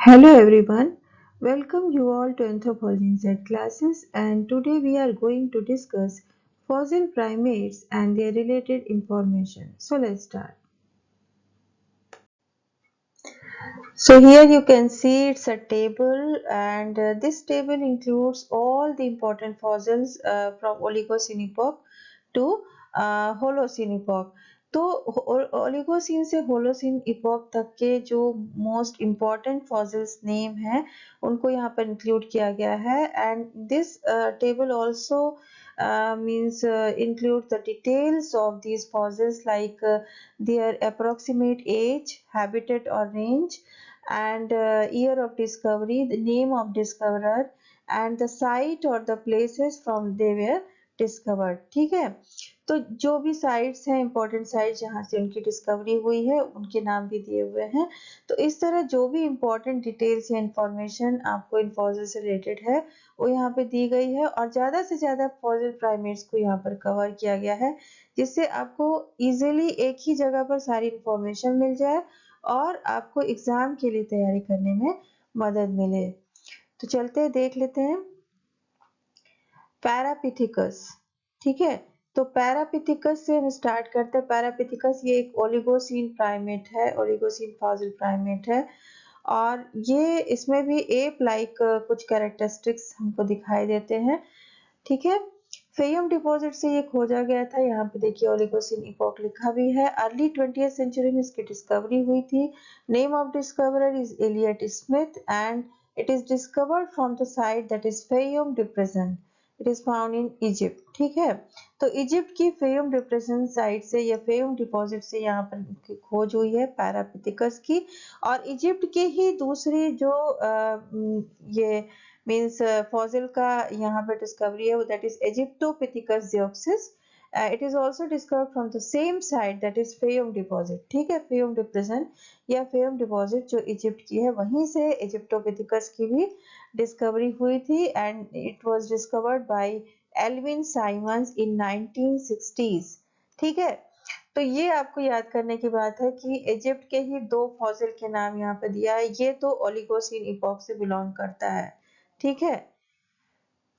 Hello everyone, welcome you all to Anthropology Z classes, and today we are going to discuss fossil primates and their related information. So let's start. So here you can see it's a table, and this table includes all the important fossils from Oligocene epoch to Holocene epoch. तो Oligocene से Holocene epoch तक के जो most important fossils name हैं उनको यहाँ पर include किया गया है and this table also means include the details of these fossils like their approximate age, habitat or range, and year of discovery, the name of discoverer, and the site or the places from they were discovered. ठीक है, तो जो भी sites हैं important site जहाँ से उनकी discovery हुई है उनके नाम भी दिए हुए हैं। तो इस तरह जो भी इंपॉर्टेंट डिटेल्स या इंफॉर्मेशन आपको इन फॉसिल से रिलेटेड है वो यहाँ पे दी गई है और ज़्यादा से ज़्यादा फॉसिल प्राइमेट्स को यहाँ पर कवर किया गया है जिससे आपको इजीली एक ही जगह पर सारी इंफॉर्मेशन मिल जाए और आपको एग्जाम के लिए तैयारी करने में मदद मिले। तो चलते हैं देख लेते हैं पैरापिथिकस। ठीक है, तो पैरापिथिकस से हम स्टार्ट करते हैं। पैरापिथिकस ये एक ओलिगोसीन प्राइमेट है, ओलिगोसीन फॉसिल प्राइमेट है और ये इसमें भी एप लाइक कुछ कैरेक्टरिस्टिक्स हमको दिखाई देते हैं। ठीक है, फेयम डिपॉजिट से ये खोजा गया था। यहाँ पे देखिए ओलिगोसीन इपोक लिखा भी है। अर्ली 20th सेंचुरी में इसकी डिस्कवरी हुई थी। Name of discoverer is Elliot Smith and it is discovered from the site that is Fayum depression. It is found in Egypt. ठीक है, तो इजिप्ट की फेयम डिप्रेशन साइट से या फेयम डिपॉजिट से यहाँ पर खोज हुई है पैरापिथिकस की। और इजिप्ट के ही दूसरी जो ये मीन्स फॉसिल का यहाँ पे डिस्कवरी है वो that is Aegyptopithecus zeuxis. It is also discovered from the same site that is Fayum deposit. ठीक है, फेयम डिप्रेशन या फेयम डिपॉजिट जो इजिप्ट की है वहीं से इजिप्टोपिथिकस की भी डिस्कवरी हुई थी and it was discovered by Elwyn Simons in 1960s। ठीक है, तो ये आपको याद करने की बात है कि इजिप्ट के ही दो फॉसिल के नाम यहाँ पे दिया है। ये तो ओलिगोसीन इपोक से बिलोंग करता है। ठीक है,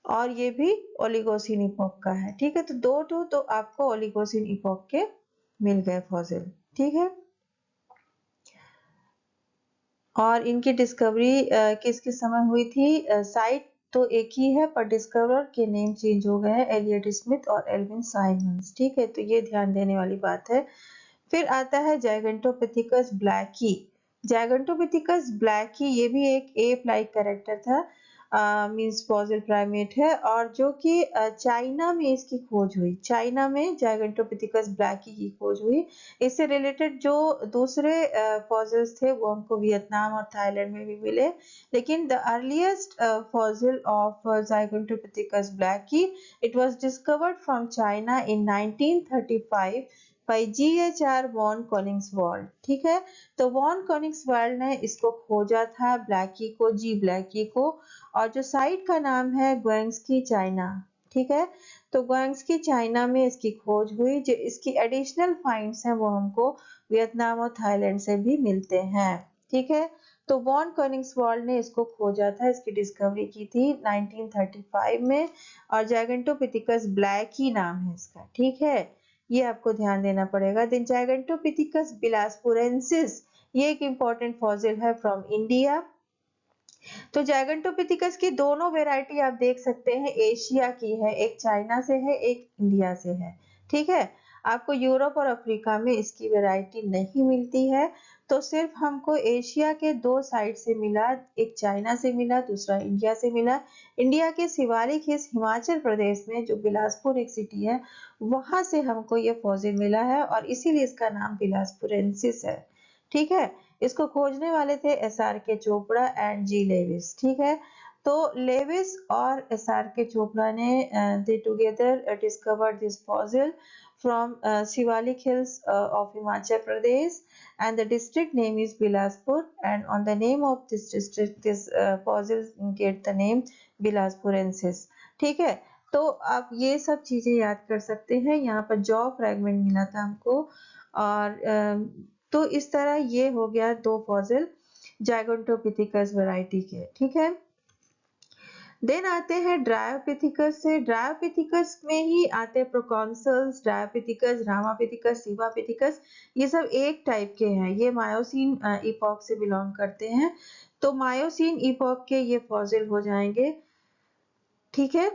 और ये भी ओलिगोसीन इपोक का है। ठीक है, तो दो तो आपको ओलिगोसीन इपोक के मिल गए फॉसिल। ठीक है, और इनकी डिस्कवरी किस किस समय हुई थी? साइट तो एक ही है पर डिस्कवरर के नेम चेंज हो गए हैं, एलियट स्मिथ और एल्विन साइमंस। ठीक है, तो ये ध्यान देने वाली बात है। फिर आता है जाइगेंटोपिथिकस ब्लैकी। जाइगेंटोपिथिकस ब्लैकी ये भी एक एप लाइक कैरेक्टर था, मींस फॉसिल प्राइमेट है और जो कि चाइना में इसकी खोज हुई। चाइना में जाइगेंटोपिथिकस ब्लैकी की खोज हुई। इससे रिलेटेड जो दूसरे फॉसिल्स थे वो हमको वियतनाम और थाईलैंड में भी मिले, लेकिन the earliest fossil of Gigantopithecus blacki it was discovered from China in 1935 by GHR von Koenigswald. ठीक है, तो वॉन कोनिग्सवाल्ड ने इसको खोजा था ब्लैकी को, जी ब्लैकी को, और जो साइट का नाम है ग्वेंग्सकी चाइना। ठीक है, तो ग्वेंग्सकी चाइना में इसकी खोज हुई। जो इसकी एडिशनल फाइंड्स हैं वो हमको वियतनाम और थाईलैंड से भी मिलते हैं। ठीक है, तो वॉन कोनिग्सवाल्ड ने इसको खोजा था, इसकी डिस्कवरी की थी 1935 में और जाइगेंटोपिथिकस ब्लैकी नाम है इसका। ठीक है, ये आपको ध्यान देना पड़ेगा। देन जाइगेंटोपिथिकस बिलासपुरेंसिस ये एक इम्पॉर्टेंट फॉसिल है फ्रॉम इंडिया। तो जाइगेंटोपिथिकस की दोनों वेराइटी आप देख सकते हैं, एशिया की है, एक चाइना से है एक इंडिया से है। ठीक है, आपको यूरोप और अफ्रीका में इसकी वेराइटी नहीं मिलती है, तो सिर्फ हमको एशिया के दो साइड से मिला, एक चाइना से मिला दूसरा इंडिया से मिला। इंडिया के शिवालिक हिल्स हिमाचल प्रदेश में जो बिलासपुर एक सिटी है वहां से हमको ये फॉसिल मिला है और इसीलिए इसका नाम बिलासपुरेंसिस है। ठीक है, इसको खोजने वाले थे SRK Chopra and G Lewis. ठीक है, तो लेविस और SRK चोपड़ा ने they together discovered this fossil from Shivalik hills of Himachal Pradesh and the district name is Bilaspur and on the name of this district this fossil get the name Bilaspurensis। ठीक है, तो आप ये सब चीजें याद कर सकते हैं। यहाँ पर जॉ फ्रैगमेंट मिला था हमको और तो इस तरह ये हो गया दो फॉसिल। जाइगोंटोपिथिकस वैरायटी के, ठीक है। देन आते हैं ड्रायोपिथिकस से। ड्रायोपिथिकस में ही आते हैं प्रोकॉन्सल्स, ड्रायोपिथिकस, रामापिथिकस, सीवापिथिकस। ये सब एक टाइप के हैं, ये मायोसीन इपॉक से बिलोंग करते हैं। तो मायोसीन इपॉक के ये फॉसिल हो जाएंगे, ठीक है।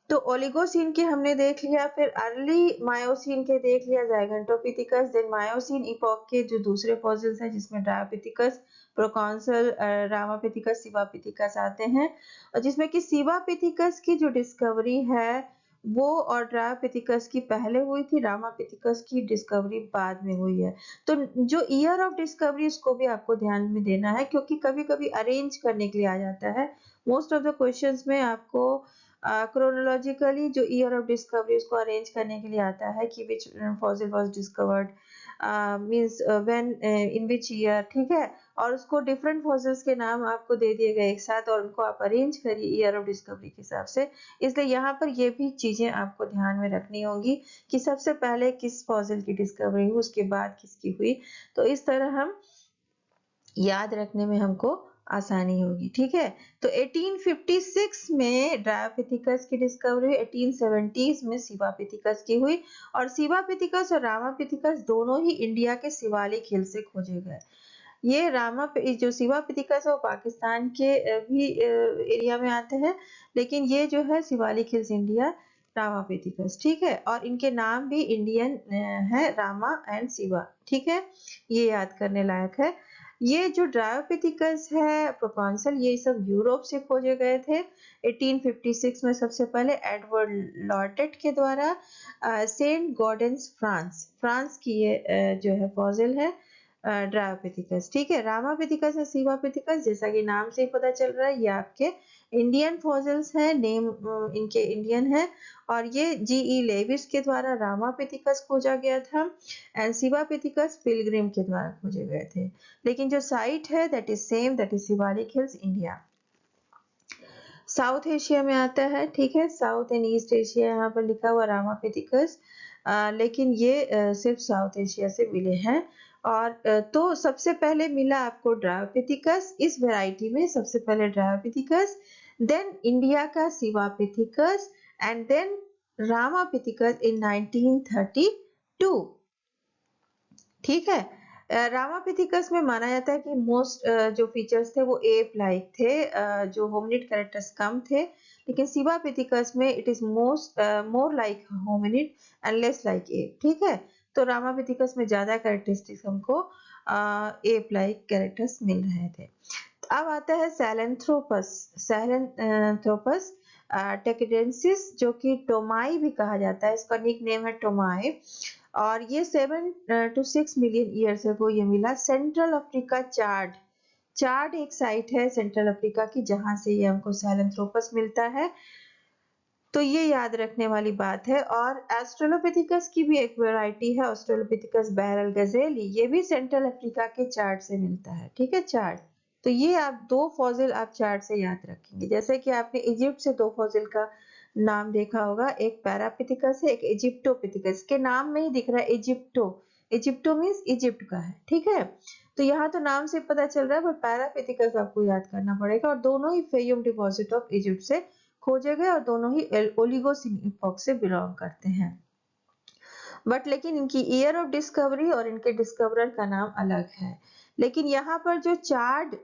तो ओलिगोसीन के हमने देख लिया, फिर अर्ली मायोसीन के देख लिया, जाइगोंटोपिथिकस। देन मायोसीन इपॉक के जो दूसरे फॉसिल्स हैं जिसमें ड्रायोपिथिकस, प्रोकॉन्सल, रामापिथिकस, सीवापिथिकस आते हैं, और जिसमें कि सीवापिथिकस की जो डिस्कवरी है वो और ड्रायोपिथिकस की पहले हुई थी, रामापिथिकस की डिस्कवरी बाद में हुई है। तो जो ईयर ऑफ डिस्कवरी उसको भी आपको ध्यान में देना है, क्योंकि कभी कभी अरेंज करने के लिए आ जाता है। मोस्ट ऑफ द क्वेश्चंस में आपको क्रोनोलॉजिकली जो ईयर ऑफ डिस्कवरी उसको अरेंज करने के लिए आता है कि which fossil was discovered, means when, in which year, ठीक है। और उसको डिफरेंट फॉसिल्स के नाम आपको दे दिए गए एक साथ, और उनको आप अरेंज करिए ईयर ऑफ डिस्कवरी के हिसाब से। इसलिए यहाँ पर ये भी चीजें आपको ध्यान में रखनी होंगी कि सबसे पहले किस फॉसिल की डिस्कवरी हुई, उसके बाद किसकी हुई। तो इस तरह हम याद रखने में हमको आसानी होगी, ठीक है। तो 1856 में ड्रायोपिथिकस की डिस्कवरी हुई, 1870s में सीवापिथिकस की हुई, और सीवापिथिकस और रामापिथिकस दोनों ही इंडिया के शिवालिक हिल से खोजे गए। ये जो सीवापिथिकस है वो पाकिस्तान के भी एरिया में आते हैं, लेकिन ये जो है शिवालिक हिल्स इंडिया, रामापिथिकस, ठीक है। और इनके नाम भी इंडियन है, रामा एंड शिवा, ठीक है। ये याद करने लायक है। ये जो ड्रायोपिथिकस है, प्रोकॉन्सल, ये सब यूरोप से खोजे गए थे 1856 में सबसे पहले एडवर्ड लॉर्टेट के द्वारा, सेंट गॉर्डेंस, फ्रांस, फ्रांस की ये जो है फॉसिल है ड्रायोपिथिकस, ठीक है। रामापिथिकस और सीवापिथिकस जैसा कि नाम से ही पता चल रहा है ये आपके इंडियन फॉसिल्स हैं, नेम इनके इंडियन है। और ये जी.ई. लेविस के द्वारा रामापिथिकस खोजा गया था, एंड सीवापिथिकस पिलग्रिम के द्वारा खोजे गए थे। लेकिन जो साइट है that is same, that is Shivalik hills, India. South Asia में आता है, ठीक है। साउथ एंड ईस्ट एशिया यहाँ पर लिखा हुआ रामापिथिकस, लेकिन ये सिर्फ साउथ एशिया से मिले हैं। और तो सबसे पहले मिला आपको ड्रायोपिथिकस, इस वैरायटी में सबसे पहले ड्रायोपिथिकस, देन इंडिया का सीवापिथिकस, एंड देन रामापिथिकस इन 1932, ठीक है। रामापिथिकस में माना जाता है कि मोस्ट जो फीचर्स थे वो एप लाइक थे, जो होमिनिड कैरेक्टर्स कम थे, लेकिन सीवापिथिकस में it is more like hominid and less like app, ठीक है। तो रामापिथिकस में ज्यादा कैरेक्टरिस्टिक्स हमको एप लाइक कैरेक्टर्स मिल रहे थे। अब आता है सैलेंथ्रोपस, सैलेंथ्रोपस टेकिडेंसिस, जो कि टोमाई भी कहा जाता है, इसका निक नेम है टोमाई, और ये 7 to 6 मिलियन ईयर्स अगो ये मिला। सेंट्रल अफ्रीका, चाड, चाड एक साइट है सेंट्रल अफ्रीका की जहां से ये हमको सैलेंथ्रोपस मिलता है। तो ये याद रखने वाली बात है। और ऑस्ट्रेलोपिथिकस की भी एक वैरायटी है, ऑस्ट्रेलोपिथिकस बहरल गजेली, ये भी सेंट्रल अफ्रीका के चार्ट से मिलता है, ठीक है, चार्ट। तो ये आप दो फॉसिल आप चार्ट से याद रखेंगे, जैसे कि आपने इजिप्ट से दो फॉसिल का नाम देखा होगा, एक पैरापिथिकस है, एक इजिप्टोपिथिकस, के नाम में ही दिख रहा है इजिप्टो, इजिप्टो मीन्स इजिप्ट का है, ठीक है। तो यहाँ तो नाम से पता चल रहा है, पर पैरापिथिकस आपको याद करना पड़ेगा, और दोनों ही फेयम डिपॉजिट ऑफ इजिप्ट से खोजे गए, और दोनों ही ओलिगोसिन इपॉक से बिलोंग करते हैं। बट लेकिन इनकी ईयर ऑफ डिस्कवरी और इनके डिस्कवरर का नाम अलग है। लेकिन यहाँ पर जो चार्ड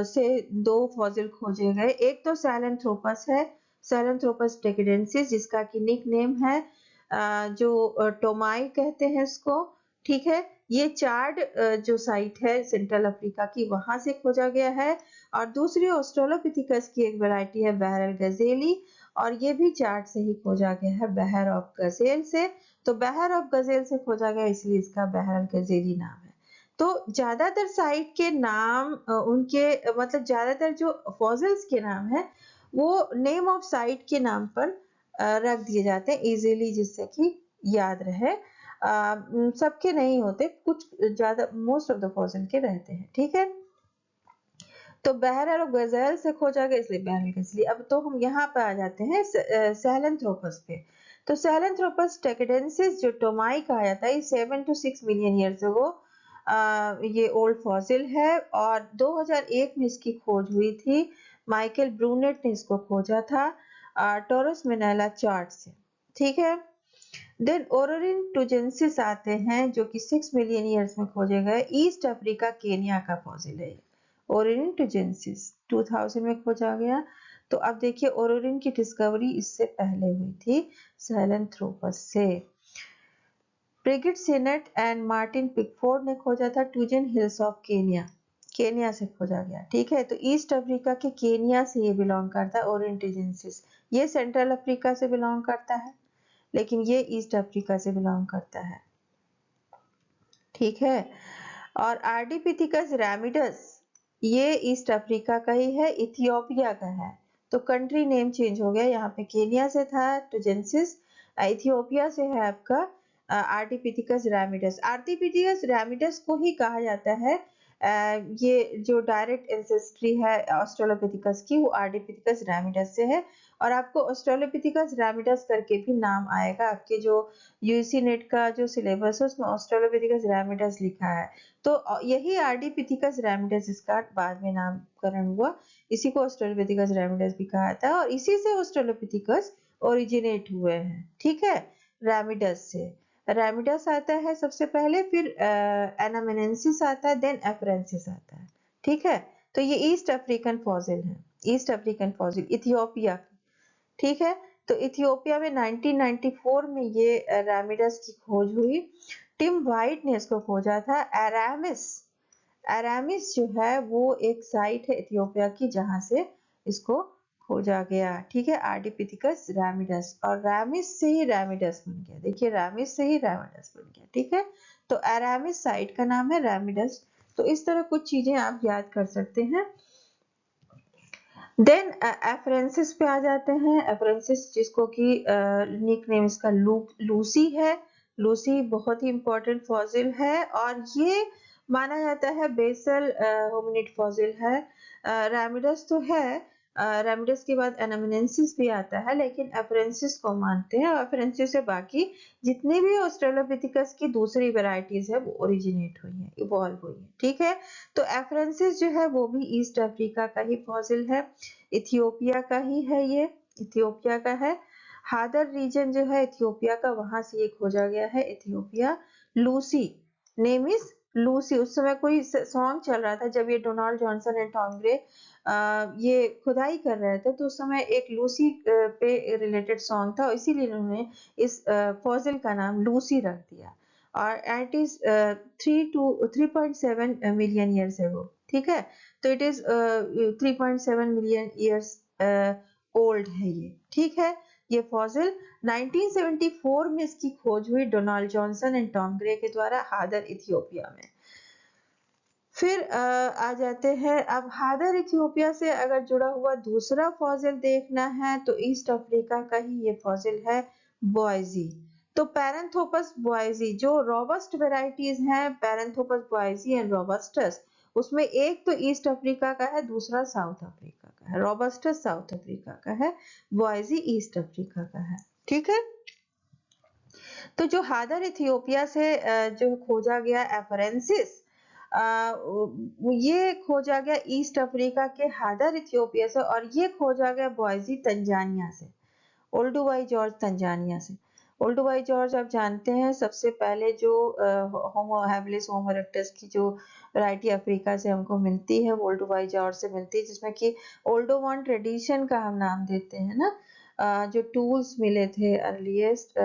से दो फॉसिल खोजे गए, एक तो सैलेंथ्रोपस है, सैलेंथ्रोपस टेकिडेंसिस, जिसका की निक नेम है जो टोमाई कहते हैं इसको, ठीक है। ये चार्ड जो साइट है सेंट्रल अफ्रीका की, वहां से खोजा गया है। और दूसरी ऑस्ट्रेलोपिथिकस की एक वैरायटी है बहरल गजेली, और ये भी चार्ट से ही खोजा गया है, बहर ऑफ गजेल से। तो बहर ऑफ गजेल से खोजा गया, इसलिए इसका बहरल गजेली नाम है। तो ज्यादातर साइट के नाम उनके मतलब ज्यादातर जो फॉसिल्स के नाम है वो नेम ऑफ साइट के नाम पर रख दिए जाते हैं इजीली, जिससे कि याद रहे। सबके नहीं होते, कुछ ज्यादा, मोस्ट ऑफ द फॉसिल के रहते हैं, ठीक है। तो बहरल और गजेल से खोजा गया, इसलिए बहरल गजेली। अब तो हम यहाँ पे आ जाते हैं सैलेंथ्रोपस पे। तो सैलेंथ्रोपस टेकिडेंसिस जो टोमाई कहा जाता है, 7 to 6 मिलियन ईयर्स अगो ये ओल्ड फॉसिल है और 2001 में इसकी खोज हुई थी। माइकल ब्रूनेट ने इसको खोजा था टॉरस मिनेला चार्ट से। ठीक है। देन ओरोरिन टुजेंसिस आते हैं जो कि 6 मिलियन ईयर्स में खोजे गए। ईस्ट अफ्रीका केनिया का फॉसिल है। ओरोरिन टुजेंसिस 2000 में खोजा गया। तो अब देखिए ओरोरिन की डिस्कवरी इससे पहले हुई थी सैहेलैंथ्रोपस से। ब्रिगिड सेनेट एंड मार्टिन पिकफोर्ड ने खोजा था टूजन हिल्स ऑफ केनिया। केनिया से खोजा गया। ठीक है। तो ईस्ट अफ्रीका के केनिया से ये बिलोंग करता है ओरोरिन टुजेंसिस। ये सेंट्रल अफ्रीका से बिलोंग करता है लेकिन ये ईस्ट अफ्रीका से बिलोंग करता है। ठीक है। और आर्डिपिथिकस रैमिडस ये ईस्ट अफ्रीका का ही है, इथियोपिया का है। तो कंट्री नेम चेंज हो गया, यहाँ पे केनिया से था टुजेंसिस, इथियोपिया से है आपका आर्डिपिथिकस रैमिडस। आर्डिपिथिकस रैमिडस को ही कहा जाता है ये जो डायरेक्ट एंसेस्ट्री है ऑस्ट्रेलोपिथिकस की वो आर्डिपिथिकस रैमिडस से है। और आपको ऑस्ट्रेलोपिथिकस रैमिडस करके भी नाम आएगा, आपके जो यूजीसी नेट का जो सिलेबस है उसमें ऑस्ट्रेलोपिथिकस रैमिडस लिखा है। तो यही आर्डिपिथिकस रैमिडस इसका बाद में नामकरण हुआ। इसी को ऑस्ट्रेलोपिथिकस रैमिडस भी कहा था और इसी से ऑस्ट्रेलोपिथिकस ओरिजिनेट हुए हैं। ठीक है। रैमिडस से रैमिडस आता है सबसे पहले, फिर एनामेनेंसिस आता है, देन एफरेंसिस आता है। ठीक है। तो ये ईस्ट अफ्रीकन फॉसिल है, ईस्ट अफ्रीकन फॉसिल इथियोपिया। ठीक है। तो इथियोपिया में 1994 में ये रैमिडस की खोज हुई। टिम वाइट ने इसको खोजा था। एरामिस एरामिस जो है वो एक साइट है इथियोपिया की जहां से इसको खोजा गया। ठीक है। आर्डिपिथिकस रैमिडस और रैमिस से ही रैमिडस बन गया। देखिए रैमिस से ही रैमिडस बन गया। ठीक है। तो एरामिस साइट का नाम है रैमिडस। तो इस तरह कुछ चीजें आप याद कर सकते हैं। देन एफरेंसिस पे आ जाते हैं। एफरेंसिस जिसको कि निक नेम इसका लूसी है। लूसी बहुत ही इंपॉर्टेंट फॉसिल है और ये माना जाता है बेसल होमिनिड फॉसिल है। रैमिडस तो है, रैमिडस के बाद एनामिनेंसिस भी आता है लेकिन एफरेंसिस को मानते हैं और एफरेंसिस से बाकी जितनी भी ऑस्ट्रेलोपिथिकस की दूसरी वेराइटीज है वो ओरिजिनेट हुई है, इवॉल्व हुई है। ठीक है। तो एफरेंसिस जो है वो भी ईस्ट अफ्रीका का ही फॉसिल है, इथियोपिया का ही है, ये इथियोपिया का है। हादर रीजन जो है इथियोपिया का, वहां से ये खोजा गया है Ethiopia. Lucy name is Lucy. उस समय कोई सॉन्ग चल रहा था जब ये Donald Johnson and Tom grey ये खुदाई कर रहे थे तो उस समय एक लूसी पे रिलेटेड सॉन्ग था, इसीलिए उन्होंने इस फॉसिल का नाम लूसी रख दिया। और it is 3.7 million years ago. ठीक है। तो it is 3.7 million years old है ये। ठीक है। ये फॉसिल 1974 में इसकी खोज हुई Donald Johnson and Tom grey के द्वारा हादर इथियोपिया में। फिर आ जाते हैं अब हादर इथियोपिया से अगर जुड़ा हुआ दूसरा फॉसिल देखना है तो ईस्ट अफ्रीका का ही ये फॉसिल है बॉयजी। तो पैरेंथोपस बॉयजी जो रोबस्ट वेराइटीज हैं, पैरेंथोपस बॉयजी एंड रोबस्टस, उसमें एक तो ईस्ट अफ्रीका का है, दूसरा साउथ अफ्रीका का है। रोबस्टस साउथ अफ्रीका का है, बॉयजी ईस्ट अफ्रीका का है। ठीक है। तो जो हादर इथियोपिया से जो खोजा गया एफरेंसिस, ये खोजा गया ईस्ट अफ्रीका के हादर इथियोपिया से और ये खोजा गया बॉयजी तंजानिया से, ओल्डुवाई जॉर्ज तंजानिया से। ओल्डुवाई जॉर्ज आप जानते हैं सबसे पहले जो होमो हैबिलिस होमो इरेक्टस की जो वैरायटी अफ्रीका से हमको मिलती है वो ओल्डुवाई जॉर्ज से मिलती है, जिसमें कि ओल्डोवन ट्रेडिशन का हम नाम देते हैं ना। जो टूल्स मिले थे अर्लीस्ट,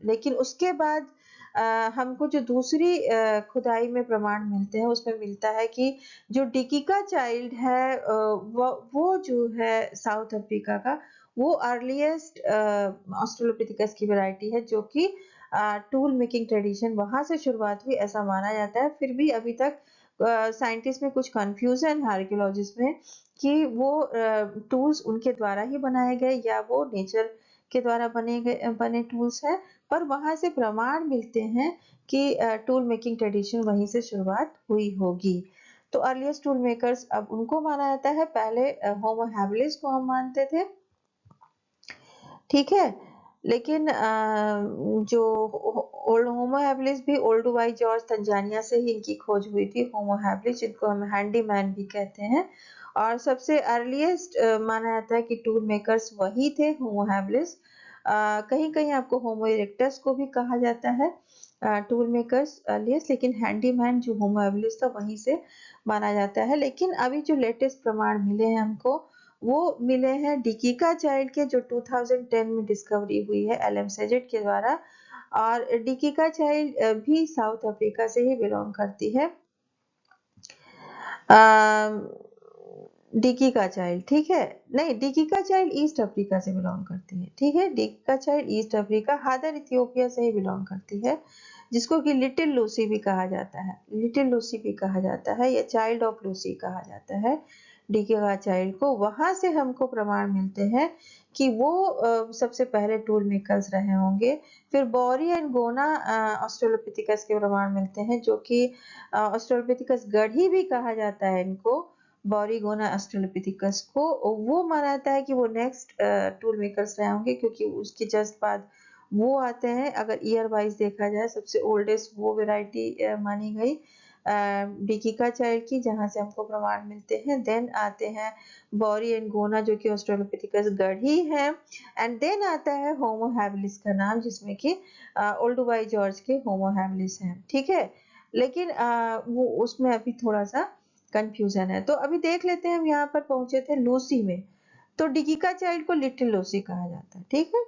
लेकिन उसके बाद हमको जो दूसरी खुदाई में प्रमाण मिलते हैं उसमें मिलता है कि जो डिकिका चाइल्ड है वो जो है साउथ अफ्रीका का, वो अर्लीस्ट ऑस्ट्रेलोपिथिकस की वैरायटी है जो कि टूल मेकिंग ट्रेडिशन वहां से शुरुआत हुई ऐसा माना जाता है। फिर भी अभी तक साइंटिस्ट में कुछ कंफ्यूजन है आर्कियोलॉजिस्ट में कि वो टूल्स उनके द्वारा ही बनाए गए या वो नेचर के द्वारा बने टूल्स हैं, पर वहां से प्रमाण मिलते हैं कि टूल मेकिंग ट्रेडिशन वहीं से शुरुआत हुई होगी। तो अर्लीस्ट टूल मेकर्स अब उनको माना जाता है, पहले होमो हैबिलिस को हम मानते थे। ठीक है। लेकिन जो ओल्ड होमो हैबिलिस भी ओल्डोवाई जॉर्ज तंजानिया से ही इनकी खोज हुई थी, होमो हैबिलिस जिनको हम हैंडीमैन भी कहते हैं। और सबसे अर्लीस्ट माना जाता है कि टूल मेकर्स वही थे, होमो हैबिलिस। कहीं-कहीं आपको होमो इरेक्टस को भी कहा जाता है टूल मेकर्स अर्लीस्ट, लेकिन हैंडीमैन जो होमो हैबिलिस था वहीं से माना जाता है। लेकिन अभी जो लेटेस्ट प्रमाण मिले हैं हमको, वो मिले हैं डिकीका चाइल्ड के, जो 2010 में डिस्कवरी हुई है एलएम सेजेट के द्वारा। और डिकीका चाइल्ड भी साउथ अफ्रीका से ही बिलोंग करती है। डिकीका चाइल्ड, ठीक है, नहीं, डिकीका चाइल्ड ईस्ट अफ्रीका से बिलोंग करती है, ठीक है। डिकीका चाइल्ड ईस्ट अफ्रीका, हादर इथियोपिया से ही बिलोंग करती है, जिसको कि लिटिल लूसी भी कहा जाता है, लिटिल लूसी भी कहा जाता है, या चाइल्ड ऑफ लूसी कहा जाता है डिकीका चाइल्ड को। वहां से हमको प्रमाण मिलते हैं कि वो सबसे पहले टूल मेकर्स रहे होंगे। फिर बॉरी एंड गोना ऑस्ट्रेलोपिथिकस के प्रमाण मिलते हैं, जो कि ऑस्ट्रेलोपिथिकस गढ़ी भी कहा जाता है इनको, बॉरीगोना ऑस्ट्रेलोपिथिकस को। वो माना जाता है कि वो नेक्स्ट टूल मेकर्स रहे होंगे, क्योंकि उसके जस्ट बाद वो आते हैं। अगर ईयर वाइज देखा जाए, सबसे ओल्डेस्ट वो वैरायटी मानी गई डिकीका चाइल्ड की, जहां से हमको प्रमाण मिलते हैं। देन आते हैं बॉरी एंड गोना, जो कि ऑस्ट्रेलोपिथिकस गढ़ी है। एंड देन आता है होमो हैबिलिस का नाम, जिसमें कि ओल्डोवाई जॉर्ज के होमो हैबिलिस हैं, ठीक है। लेकिन वो उसमें अभी थोड़ा सा कंफ्यूजन है। तो अभी देख लेते हैं, हम यहाँ पर पहुंचे थे लूसी में। तो डिकीका चाइल्ड को लिटिल लूसी कहा जाता है, ठीक है,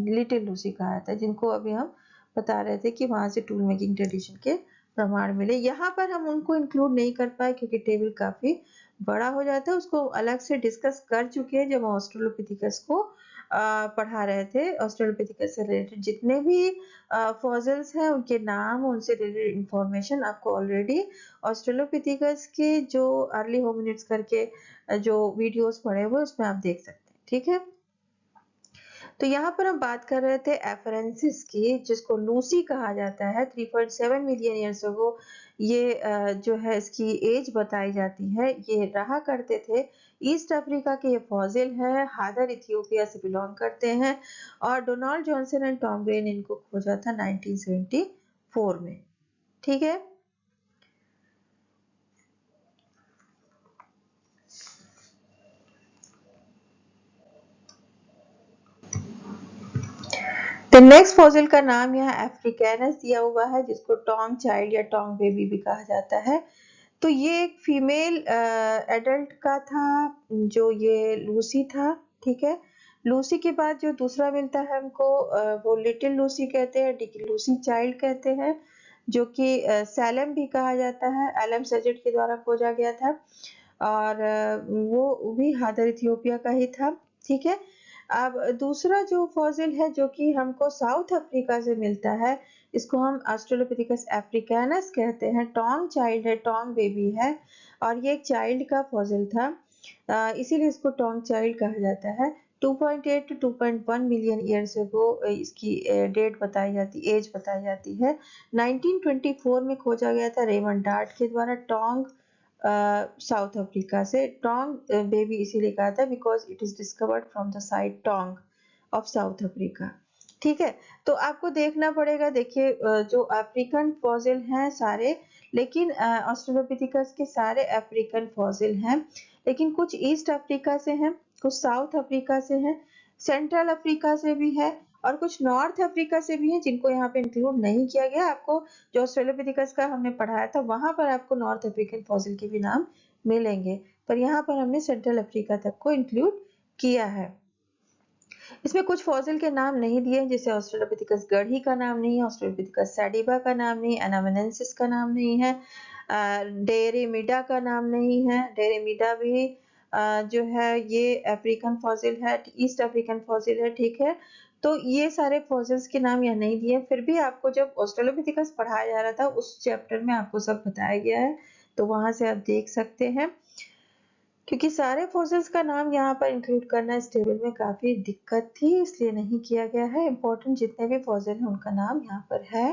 लिटिल लूसी कहा जाता है, जिनको अभी हम बता रहे थे कि वहां से टूल मेकिंग ट्रेडिशन के प्रमाण मिले। यहाँ पर हम उनको इंक्लूड नहीं कर पाए, क्योंकि टेबल काफी बड़ा हो जाता है, उसको अलग से डिस्कस कर चुके हैं जब ऑस्ट्रेलोपिथिकस को पढ़ा रहे थे। ऑस्ट्रेलोपिथिकस से रिलेटेड जितने भी फॉसिल्स हैं, उनके नाम, उनसे रिलेटेड इंफॉर्मेशन आपको ऑलरेडी ऑस्ट्रेलोपिथिकस के जो अर्ली होमिनिड्स करके जो वीडियोस पड़े हुए, उसमें आप देख सकते हैं, ठीक है। तो यहाँ पर हम बात कर रहे थे एफरेंसिस की, जिसको लूसी कहा जाता है। 3.7 मिलियन ईयर्स अगो ये जो है इसकी एज बताई जाती है। ये रहा करते थे ईस्ट अफ्रीका के, ये फॉसिल है, हादर इथियोपिया से बिलोंग करते हैं। और Donald Johnson and Tom grey ने इनको खोजा था 1974 में, ठीक है। तो नेक्स्ट फॉसिल का नाम यहाँ अफ्रीकैनस दिया हुआ है, जिसको टोंग चाइल्ड या टोंग बेबी भी कहा जाता है। तो ये एक फीमेल एडल्ट का था, जो ये लूसी था, ठीक है। लूसी के बाद जो दूसरा मिलता है हमको, वो लिटिल लूसी कहते हैं, लूसी चाइल्ड कहते हैं, जो कि सैलम भी कहा जाता है, एलएम सेजेट के द्वारा खोजा गया था। और वो भी हादर इथियोपिया का ही था, ठीक है। अब दूसरा जो फॉसिल है, जो कि हमको साउथ अफ्रीका से मिलता है, इसको हम ऑस्ट्रेलोपिथिकस अफ्रीकानस कहते हैं। टोंग चाइल्ड है, टोंग बेबी है, और ये एक चाइल्ड का फॉसिल था, इसीलिए इसको टोंग चाइल्ड कहा जाता है। 2.8 टू 2.1 मिलियन ईयर्स अगो इसकी डेट बताई जाती, एज बताई जाती है। 1924 में खोजा गया था रेमंड डार्ट के द्वारा, टोंग साउथ अफ्रीका से। टोंग बेबी इसीलिए कहा था because it is discovered from the side Taung of South Africa, ठीक है। तो आपको देखना पड़ेगा, देखिए जो अफ्रीकन फॉसिल हैं सारे, लेकिन ऑस्ट्रेलोपिथिकस के सारे अफ्रीकन फॉसिल हैं, लेकिन कुछ ईस्ट अफ्रीका से हैं, कुछ साउथ अफ्रीका से हैं, सेंट्रल अफ्रीका से भी है, और कुछ नॉर्थ अफ्रीका से भी है, जिनको यहाँ पे इंक्लूड नहीं किया गया। आपको जो ऑस्ट्रेलोपिथिकस का हमने पढ़ाया था, वहां पर आपको नॉर्थ अफ्रीकन फॉसिल के भी नाम मिलेंगे, पर यहाँ पर हमने सेंट्रल अफ्रीका तक को इंक्लूड किया है। इसमें कुछ फॉसिल के नाम नहीं दिए, जैसे ऑस्ट्रेलोपिथिकस गढ़ी का नाम नहीं है, ऑस्ट्रेलोपिथिकस सैडिबा का नाम नहीं, एनामेनेंसिस का नाम नहीं है, डेरेमिडा का नाम नहीं है। डेरेमिडा भी जो है ये अफ्रीकन फॉसिल है, ईस्ट अफ्रीकन फॉसिल है, ठीक है। तो ये सारे फॉसिल्स के नाम यहाँ नहीं दिए, फिर भी आपको जब ऑस्ट्रेलोपिथिकस पढ़ाया जा रहा था, उस चैप्टर में आपको सब बताया गया है, तो वहां से आप देख सकते हैं। क्योंकि सारे फॉसिल्स का नाम यहाँ पर इंक्लूड करना इस टेबल में काफी दिक्कत थी, इसलिए नहीं किया गया है। इंपॉर्टेंट जितने भी फॉसिल हैं, उनका नाम यहाँ पर है,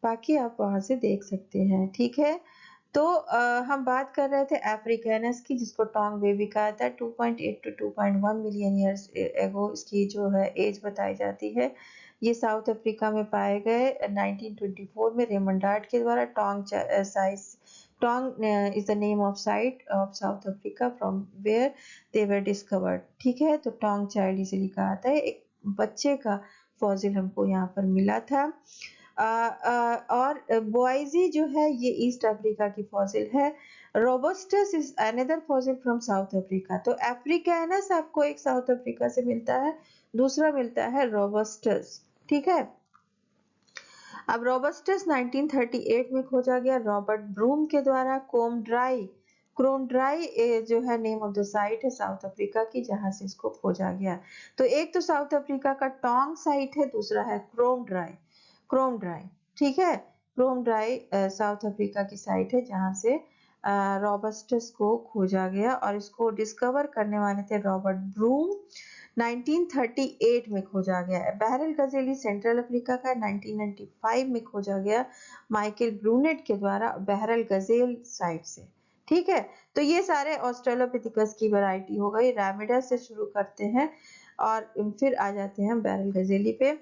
बाकी आप वहां से देख सकते हैं, ठीक है। तो हम बात कर रहे थे अफ्रीकैनस की, जिसको टोंग बेबी कहा था। 2.8 टू 2.1 मिलियन ईयर्स एगो इसकी जो है एज बताई जाती है। ये साउथ अफ्रीका में पाए गए 1924 में रेमंड डार्ट के द्वारा। Taung is the name of site of South Africa from where they were discovered. ठीक है, तो टोंग चाइल्ड इसीलिए कहा था। एक बच्चे का फॉसिल हमको यहाँ पर मिला था। और बोआइजी जो है ये ईस्ट अफ्रीका की फॉसिल है। Robustus is another fossil from South Africa. तो अफ्रीकैनस आपको एक साउथ अफ्रीका से मिलता है, दूसरा मिलता है रोबस्टस। ठीक है, अब रोबस्टस 1938 में खोजा गया रॉबर्ट ब्रूम के द्वारा। क्रोमड्राई जो है नेम ऑफ द साइट है साउथ अफ्रीका की, जहां से इसको खोजा गया। तो एक तो साउथ अफ्रीका का टोंग साइट है, दूसरा है क्रोमड्राई। ठीक है, क्रोमड्राई साउथ अफ्रीका की साइट है जहां से रॉबस्टस को खोजा गया, और इसको डिस्कवर करने वाले थे रॉबर्ट ब्रूम। 1938 में खोजा गया है। बहरल गजेली सेंट्रल अफ्रीका का 1995 में खोजा गया माइकल ब्रूनेट के द्वारा बहरल गजेल साइट से। ठीक है, तो ये सारे ऑस्ट्रेलोपिथिकस की वैरायटी हो गई। रामिडस से शुरू करते हैं और फिर आ जाते हैं बहरल गजेली पे,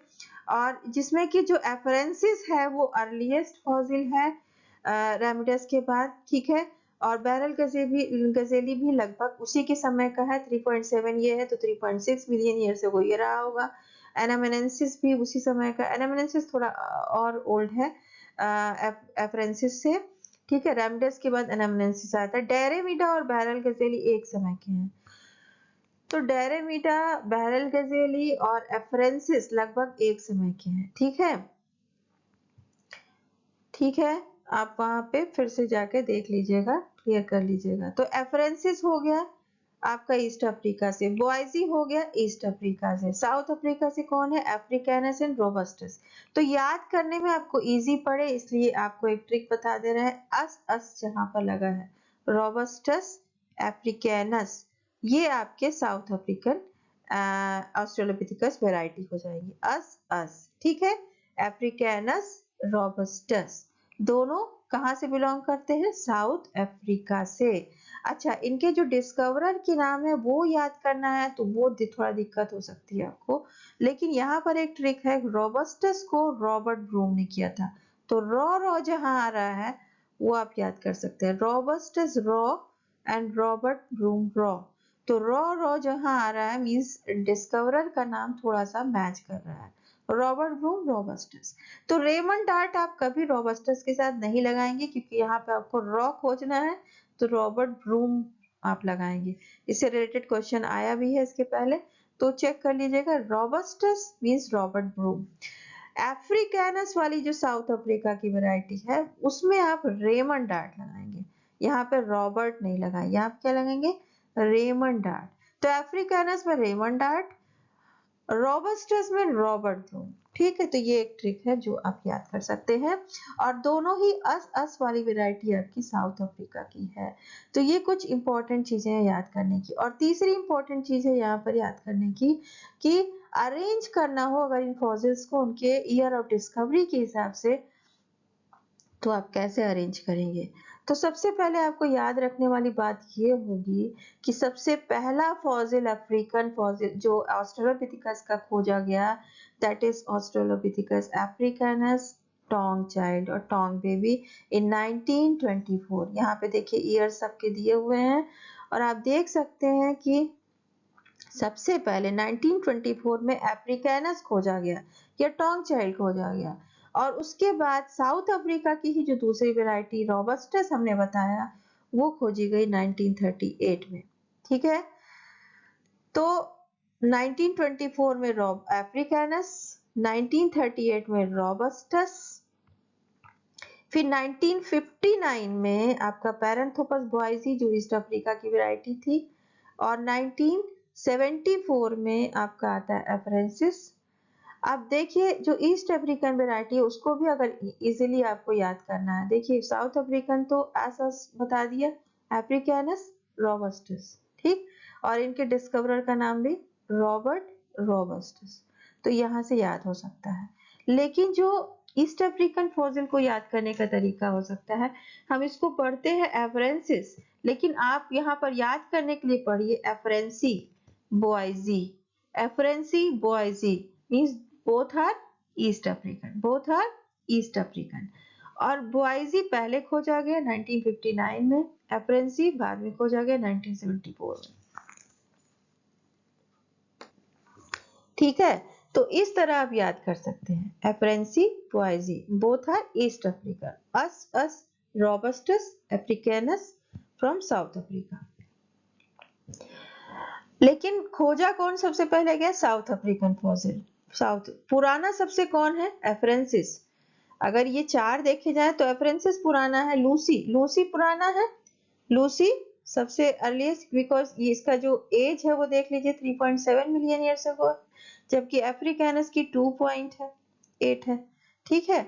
और जिसमें कि जो एफरेंसिस है वो अर्लीस्ट फॉसिल है रामिडस के बाद। ठीक है, और बैरल गजेली भी लगभग उसी के समय का है। 3.7 ये है, तो 3.6 मिलियन ईयर से वो ये रहा होगा। एनामेनेंसिस भी उसी समय का। एनामेनेंसिस थोड़ा और ओल्ड है एफरेंसिस से। ठीक है, रामिडस के बाद एनामेनेंसिस आता है। डेरेमिडा और बैरल गजेली एक समय के हैं। तो डेरेमिडा, बैरल गजेली और एफरेंसिस लगभग एक समय के हैं। ठीक है, ठीक है, आप वहां पे फिर से जाके देख लीजिएगा, क्लियर कर लीजिएगा। तो एफरेंसिस हो गया आपका ईस्ट अफ्रीका से, बोआइजी हो गया ईस्ट अफ्रीका से, साउथ अफ्रीका से कौन है, अफ्रीकैनस एंड रोबस्टस। तो याद करने में आपको इजी पड़े इसलिए आपको एक ट्रिक बता दे रहा है। अस जहां पर लगा है, रोबस्टस, अफ्रीकैनस, ये आपके साउथ अफ्रीकन ऑस्ट्रेलोपिथिकस वेराइटी हो जाएगी। अस, ठीक है, अफ्रीकैनस, रोबस्टस, दोनों कहां से बिलोंग करते हैं, साउथ अफ्रीका से। अच्छा, इनके जो डिस्कवरर के नाम है वो याद करना है, तो वो थोड़ा दिक्कत हो सकती है आपको, लेकिन यहाँ पर एक ट्रिक है। रोबस्टस को रॉबर्ट ब्रूम ने किया था, तो रॉ जहां आ रहा है वो आप याद कर सकते हैं। Robustus raw and Robert Broom raw. तो रॉ जहां आ रहा है मींस डिस्कवरर का नाम थोड़ा सा मैच कर रहा है। Robert Broom, robustus. तो रेमंड डार्ट आप कभी रोबस्टस के साथ नहीं लगाएंगे, क्योंकि यहाँ पे आपको रॉ खोजना है, तो रॉबर्ट ब्रूम आप लगाएंगे। इससे रिलेटेड क्वेश्चन आया भी है इसके पहले, तो चेक कर लीजिएगा। Robustus means Robert Broom. Africanus वाली जो साउथ अफ्रीका की वैरायटी है उसमें आप रेमंड डार्ट लगाएंगे, यहाँ पे रॉबर्ट नहीं लगाएंगे, आप क्या लगाएंगे, रेमंड डार्ट। तो अफ्रीकैनस में रेमंड डार्ट, रोबस्टस में रॉबर्ट ब्रूम। ठीक है, तो ये एक ट्रिक है जो आप याद कर सकते हैं, और दोनों ही अस वाली वैरायटी आपकी साउथ अफ्रीका की है। तो ये कुछ इंपॉर्टेंट चीजें हैं याद करने की। और तीसरी इंपॉर्टेंट चीज है यहाँ पर याद करने की कि अरेंज करना हो अगर इन फॉसिल्स को उनके ईयर ऑफ डिस्कवरी के हिसाब से, तो आप कैसे अरेंज करेंगे। तो सबसे पहले आपको याद रखने वाली बात ये होगी कि सबसे पहला फॉसिल अफ्रीकन फॉसिल जो ऑस्ट्रेलोपिथिकस का खोजा गया, that is Australopithecus अफ्रीकैनस Tong child और टोंग बेबी इन 1924। यहाँ पे देखिए ईयर सबके दिए हुए हैं, और आप देख सकते हैं कि सबसे पहले 1924 में अफ्रीकैनस खोजा गया या टोंग चाइल्ड खोजा गया, और उसके बाद साउथ अफ्रीका की ही जो दूसरी वैरायटी रोबस्टस हमने बताया वो खोजी गई 1938 में। ठीक है, तो 1924 में अफ्रीकैनस, 1938 में रोबस्टस, फिर 1959 में आपका पैरेंथोपस बॉयजी जो ईस्ट अफ्रीका की वैरायटी थी, और 1974 में आपका आता है एफरेंसिस। अब देखिए जो ईस्ट अफ्रीकन वैरायटी है उसको भी अगर इजीली आपको याद करना है, देखिए साउथ अफ्रीकन तो ऐसा बता दिया, अफ्रीकैनस, रोबस्टस। ठीक, और इनके डिस्कवरर का नाम भी रॉबर्ट रोबस्टस, तो यहां से याद हो सकता है। लेकिन जो ईस्ट अफ्रीकन फॉसिल को याद करने का तरीका हो सकता है, हम इसको पढ़ते हैं एफरेंसिस, लेकिन आप यहाँ पर याद करने के लिए पढ़िए afarensis boisei. Afarensis boisei means both are East African, both are East African. और बोआइजी पहले खोजा गया 1959 में, एफरेंसी बाद में खोजा गया 1974 में। ठीक है, तो इस तरह आप याद कर सकते हैं afarensis boisei both are East Africa, as robustus africanus from South Africa. लेकिन खोजा कौन सबसे पहले गया? South African fossil. साउथ पुराना सबसे कौन है? एफरेंसिस। अगर ये चार देखे जाए तो एफरेंसिस पुराना है, लूसी पुराना है, लूसी सबसे अर्लीस्ट, बिकॉज ये इसका जो एज है वो देख लीजिए 3.7 मिलियन ईयर्स अगो, जबकि अफ्रीकानस की 2.8 है। ठीक है,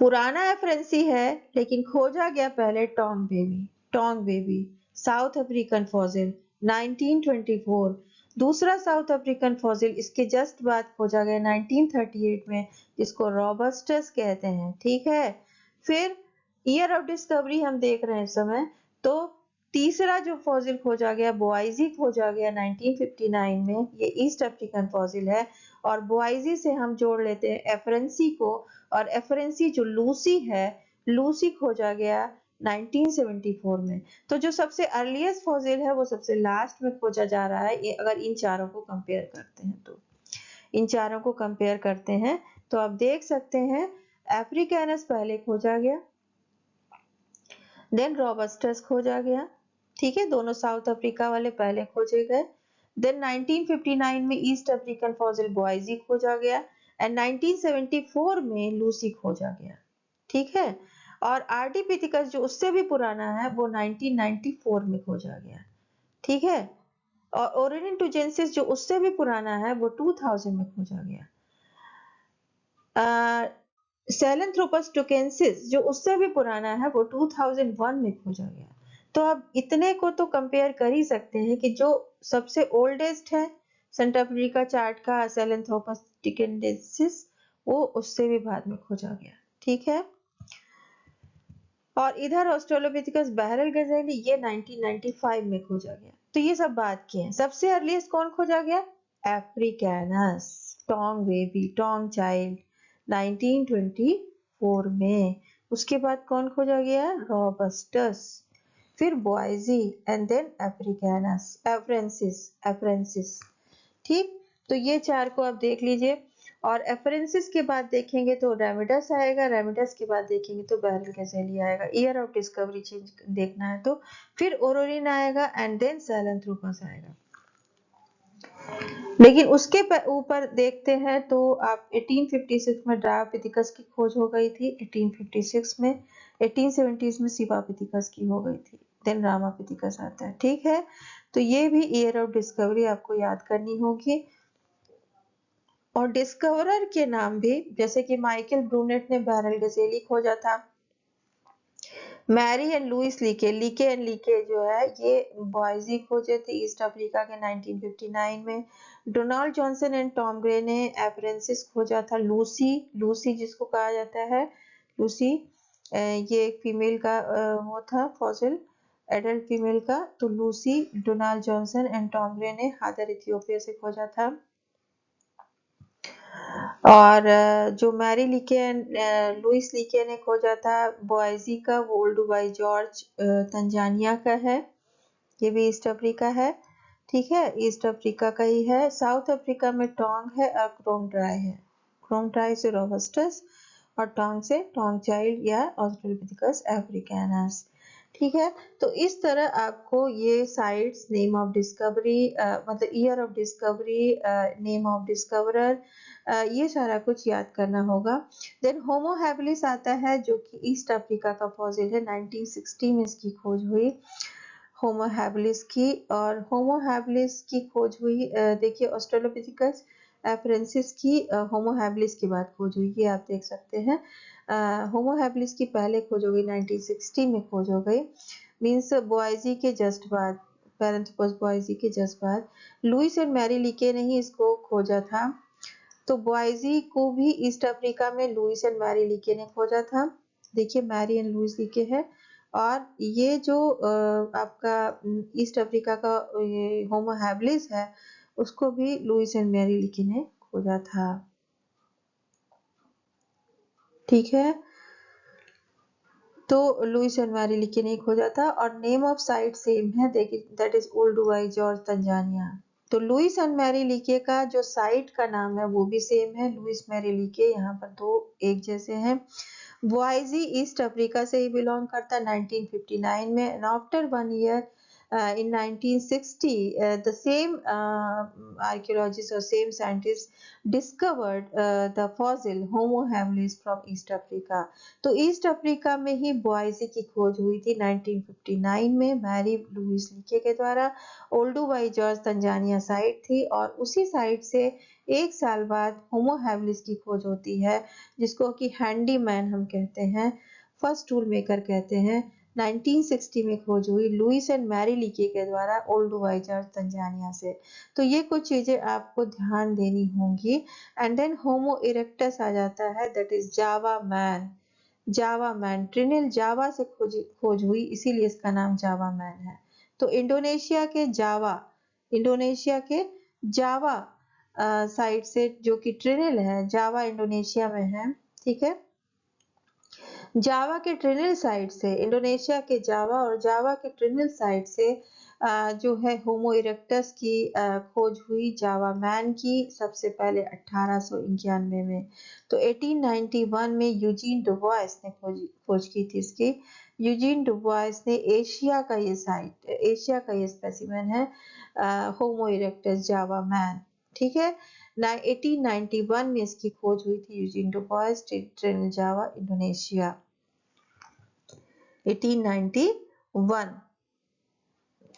पुराना एफरेंसी है, लेकिन खोजा गया पहले Tong baby south African fossil 1924। दूसरा साउथ अफ्रीकन फॉसिल इसके जस्ट बाद खोजा गया 1938 में, जिसको रॉबस्टस कहते हैं। ठीक है, फिर ईयर ऑफ डिस्कवरी हम देख रहे हैं इस समय, तो तीसरा जो फॉसिल खोजा गया बोआइजी खोजा गया 1959 में, ये ईस्ट अफ्रीकन फॉसिल है। और बोआइजी से हम जोड़ लेते हैं एफरेंसी को, और एफरेंसी जो लूसी है, लूसी खोजा गया 1974 में। तो जो सबसे अर्लीस्ट फॉसिल है वो सबसे लास्ट में खोजा जा रहा है। ये अगर इन चारों को कंपेयर करते हैं तो इन चारों को कंपेयर करते हैं तो आप देख सकते हैं अफ्रीकानस पहले खोजा गया, देन रॉबस्टस खोजा गया। ठीक है, दोनों साउथ अफ्रीका वाले पहले खोजे गए। देन 1959 में ईस्ट अफ्रीकन फॉसिल बोआइजी खोजा गया, एंड 1974 में लूसी खोजा गया। ठीक है, और आर्टिपिथिकस जो उससे भी पुराना है वो 1994 में खोजा गया। ठीक है, और ओरिनिटोजेंसिस जो उससे भी पुराना है वो 2000 में खोजा गया। सैहेलैंथ्रोपस टुकेंसिस जो उससे भी पुराना है वो 2001 में खोजा गया। तो अब इतने को तो कंपेयर कर ही सकते हैं कि जो सबसे ओल्डेस्ट है सेंट अफ्रीका चार्ट का सैहेलैंथ्रोपस टुकेंसिस, वो उससे भी बाद में खोजा गया। ठीक है, और इधर ऑस्ट्रेलोपिथेकस बहरलगज़ेली ये 1995 में खोजा गया। तो ये सब बात किए हैं। सबसे अर्लीस्ट कौन खोजा गया? अफ्रीकानस, टोंग बेबी, टोंग चाइल्ड 1924 में। उसके बाद कौन खोजा गया? रॉबस्टस, फिर बोआइजी, एंड देन अफ्रीकानस, एफरेंसिस। ठीक, तो ये चार को आप देख लीजिए। और एफरेंसिस के बाद देखेंगे तो रेमिडस आएगा, रेमिडस के बाद देखेंगे तो बहरलगज़ेली आएगा। ईयर ऑफ डिस्कवरी चेंज देखना है तो फिर ओरोरिन आएगा, एंड देन सैहेलैंथ्रोपस आएगा। लेकिन उसके ऊपर देखते हैं तो आप 1856 में ड्रायोपिथिकस की खोज हो गई थी, 1856 में, 1870s में सिवापिथिकस की हो गई थी, देन रामापिथिकस आता है। ठीक है, तो ये भी ईयर ऑफ डिस्कवरी आपको याद करनी होगी। और डिस्कवरर के नाम भी, जैसे कि माइकल ब्रूनेट ने बहरलगज़ेली खोजा था, मैरी एंड लुइस लीके जो है ये बोआइजी खोजे थे ईस्ट अफ्रीका के 1959 में। Donald Johnson and Tom grey ने एफरेंसिस खोजा था। लूसी जिसको कहा जाता है, लूसी ये एक फीमेल का वो था फॉसिल, एडल्ट फीमेल का। तो Lucy Donald Johnson and Tom grey ने हादर इथियोपिया से खोजा था। और जो मैरी लीके लुइस लीके ने खोजा था बोआइजी का, वो ओल्डुबाई जॉर्ज तंजानिया का है, ये भी ईस्ट अफ्रीका है। ठीक है, ईस्ट अफ्रीका का ही है। साउथ अफ्रीका में टोंग है और क्रोमड्राई है, क्रोमड्राई से रॉबस्टस और टोंग से टोंग चाइल्ड या ऑस्ट्रेलोपिथेकस अफ्रीकानस। ठीक है, तो इस तरह आपको ये साइट्स, नेम ऑफ डिस्कवरी, मतलब year of discovery, name of discoverer, ये सारा कुछ याद करना होगा। देन होमो हैबिलिस आता है जो कि ईस्ट अफ्रीका का फॉसिल है, 1960 में इसकी खोज हुई होमो हैबिलिस की। और होमो हैबिलिस की खोज हुई, देखिए ऑस्ट्रेलोपिथेकस एफरेंसिस की होमो हैबिलिस के बाद खोज हुई, ये आप देख सकते हैं। होमो हैबिलिस की पहले खोज हो गई, 1960 में खोज हो गई, मीन्स बोआइजी के जस्ट बाद, पैरेंथ्रोपस बोआइजी के जस्ट बाद। लुइस एंड मैरी लीके ने ही इसको खोजा था। तो बॉयजी को भी ईस्ट अफ्रीका में लुइस एंड मैरी लीके ने खोजा था। देखिए मैरी एंड लुइस लीके है। और ये जो आपका ईस्ट अफ्रीका का होमो हैबिलिस है उसको भी लुइस एंड मैरी लीके ने खोजा था। ठीक है, तो लुइस एंड मैरी लीके ने खोजा था और नेम ऑफ साइट सेम है, देखिए दैट इज ओल्डुवाई जॉर्ज तंजानिया। तो लुइस एंड मैरी लीके का जो साइट का नाम है वो भी सेम है, लुइस मैरी लीके, यहाँ पर दो एक जैसे हैं। बॉयजी ईस्ट अफ्रीका से ही बिलोंग करता है 1959 में and after 1 year in 1960 the same archaeologists or same scientists discovered the fossil Homo habilis from East Africa। तो ईस्ट अफ्रीका में ही बॉयजी की खोज हुई थी 1959 में मैरी लुइस लीके के द्वारा। ओल्डुवाई जॉर्ज तंजानिया साइट थी और उसी साइट से एक साल बाद होमो हैबिलिस की खोज होती है जिसको कि हैंडीमैन हम कहते हैं, फर्स्ट टूल मेकर कहते हैं। 1960 में खोज हुई लुइस एंड मैरी लीके के द्वारा ओल्डुवाई जॉर्ज तंजानिया से। तो ये कुछ चीजें आपको ध्यान देनी होंगी। एंड देन होमो इरेक्टस आ जाता है, that is Java man. Java man Trinil Java से खोज हुई, इसीलिए इसका नाम जावा मैन है। तो इंडोनेशिया के जावा साइड से जो कि ट्रिनिल है, जावा इंडोनेशिया में है। ठीक है, जावा के ट्रिनिल साइड से, इंडोनेशिया के जावा और जावा के ट्रिनिल साइड से जो है होमो इरेक्टस की खोज हुई जावा मैन की सबसे पहले 1891 में। तो 1891 में यूजीन डुबोइस ने खोज की थी इसकी। यूजीन डुबोइस ने एशिया का ये स्पेसिमेन है होमो इरेक्टस जावा मैन। ठीक है, 1891 में इसकी खोज हुई थी यूजीन डुबोइस, ट्रिनिल जावा, इंडोनेशिया। 1891।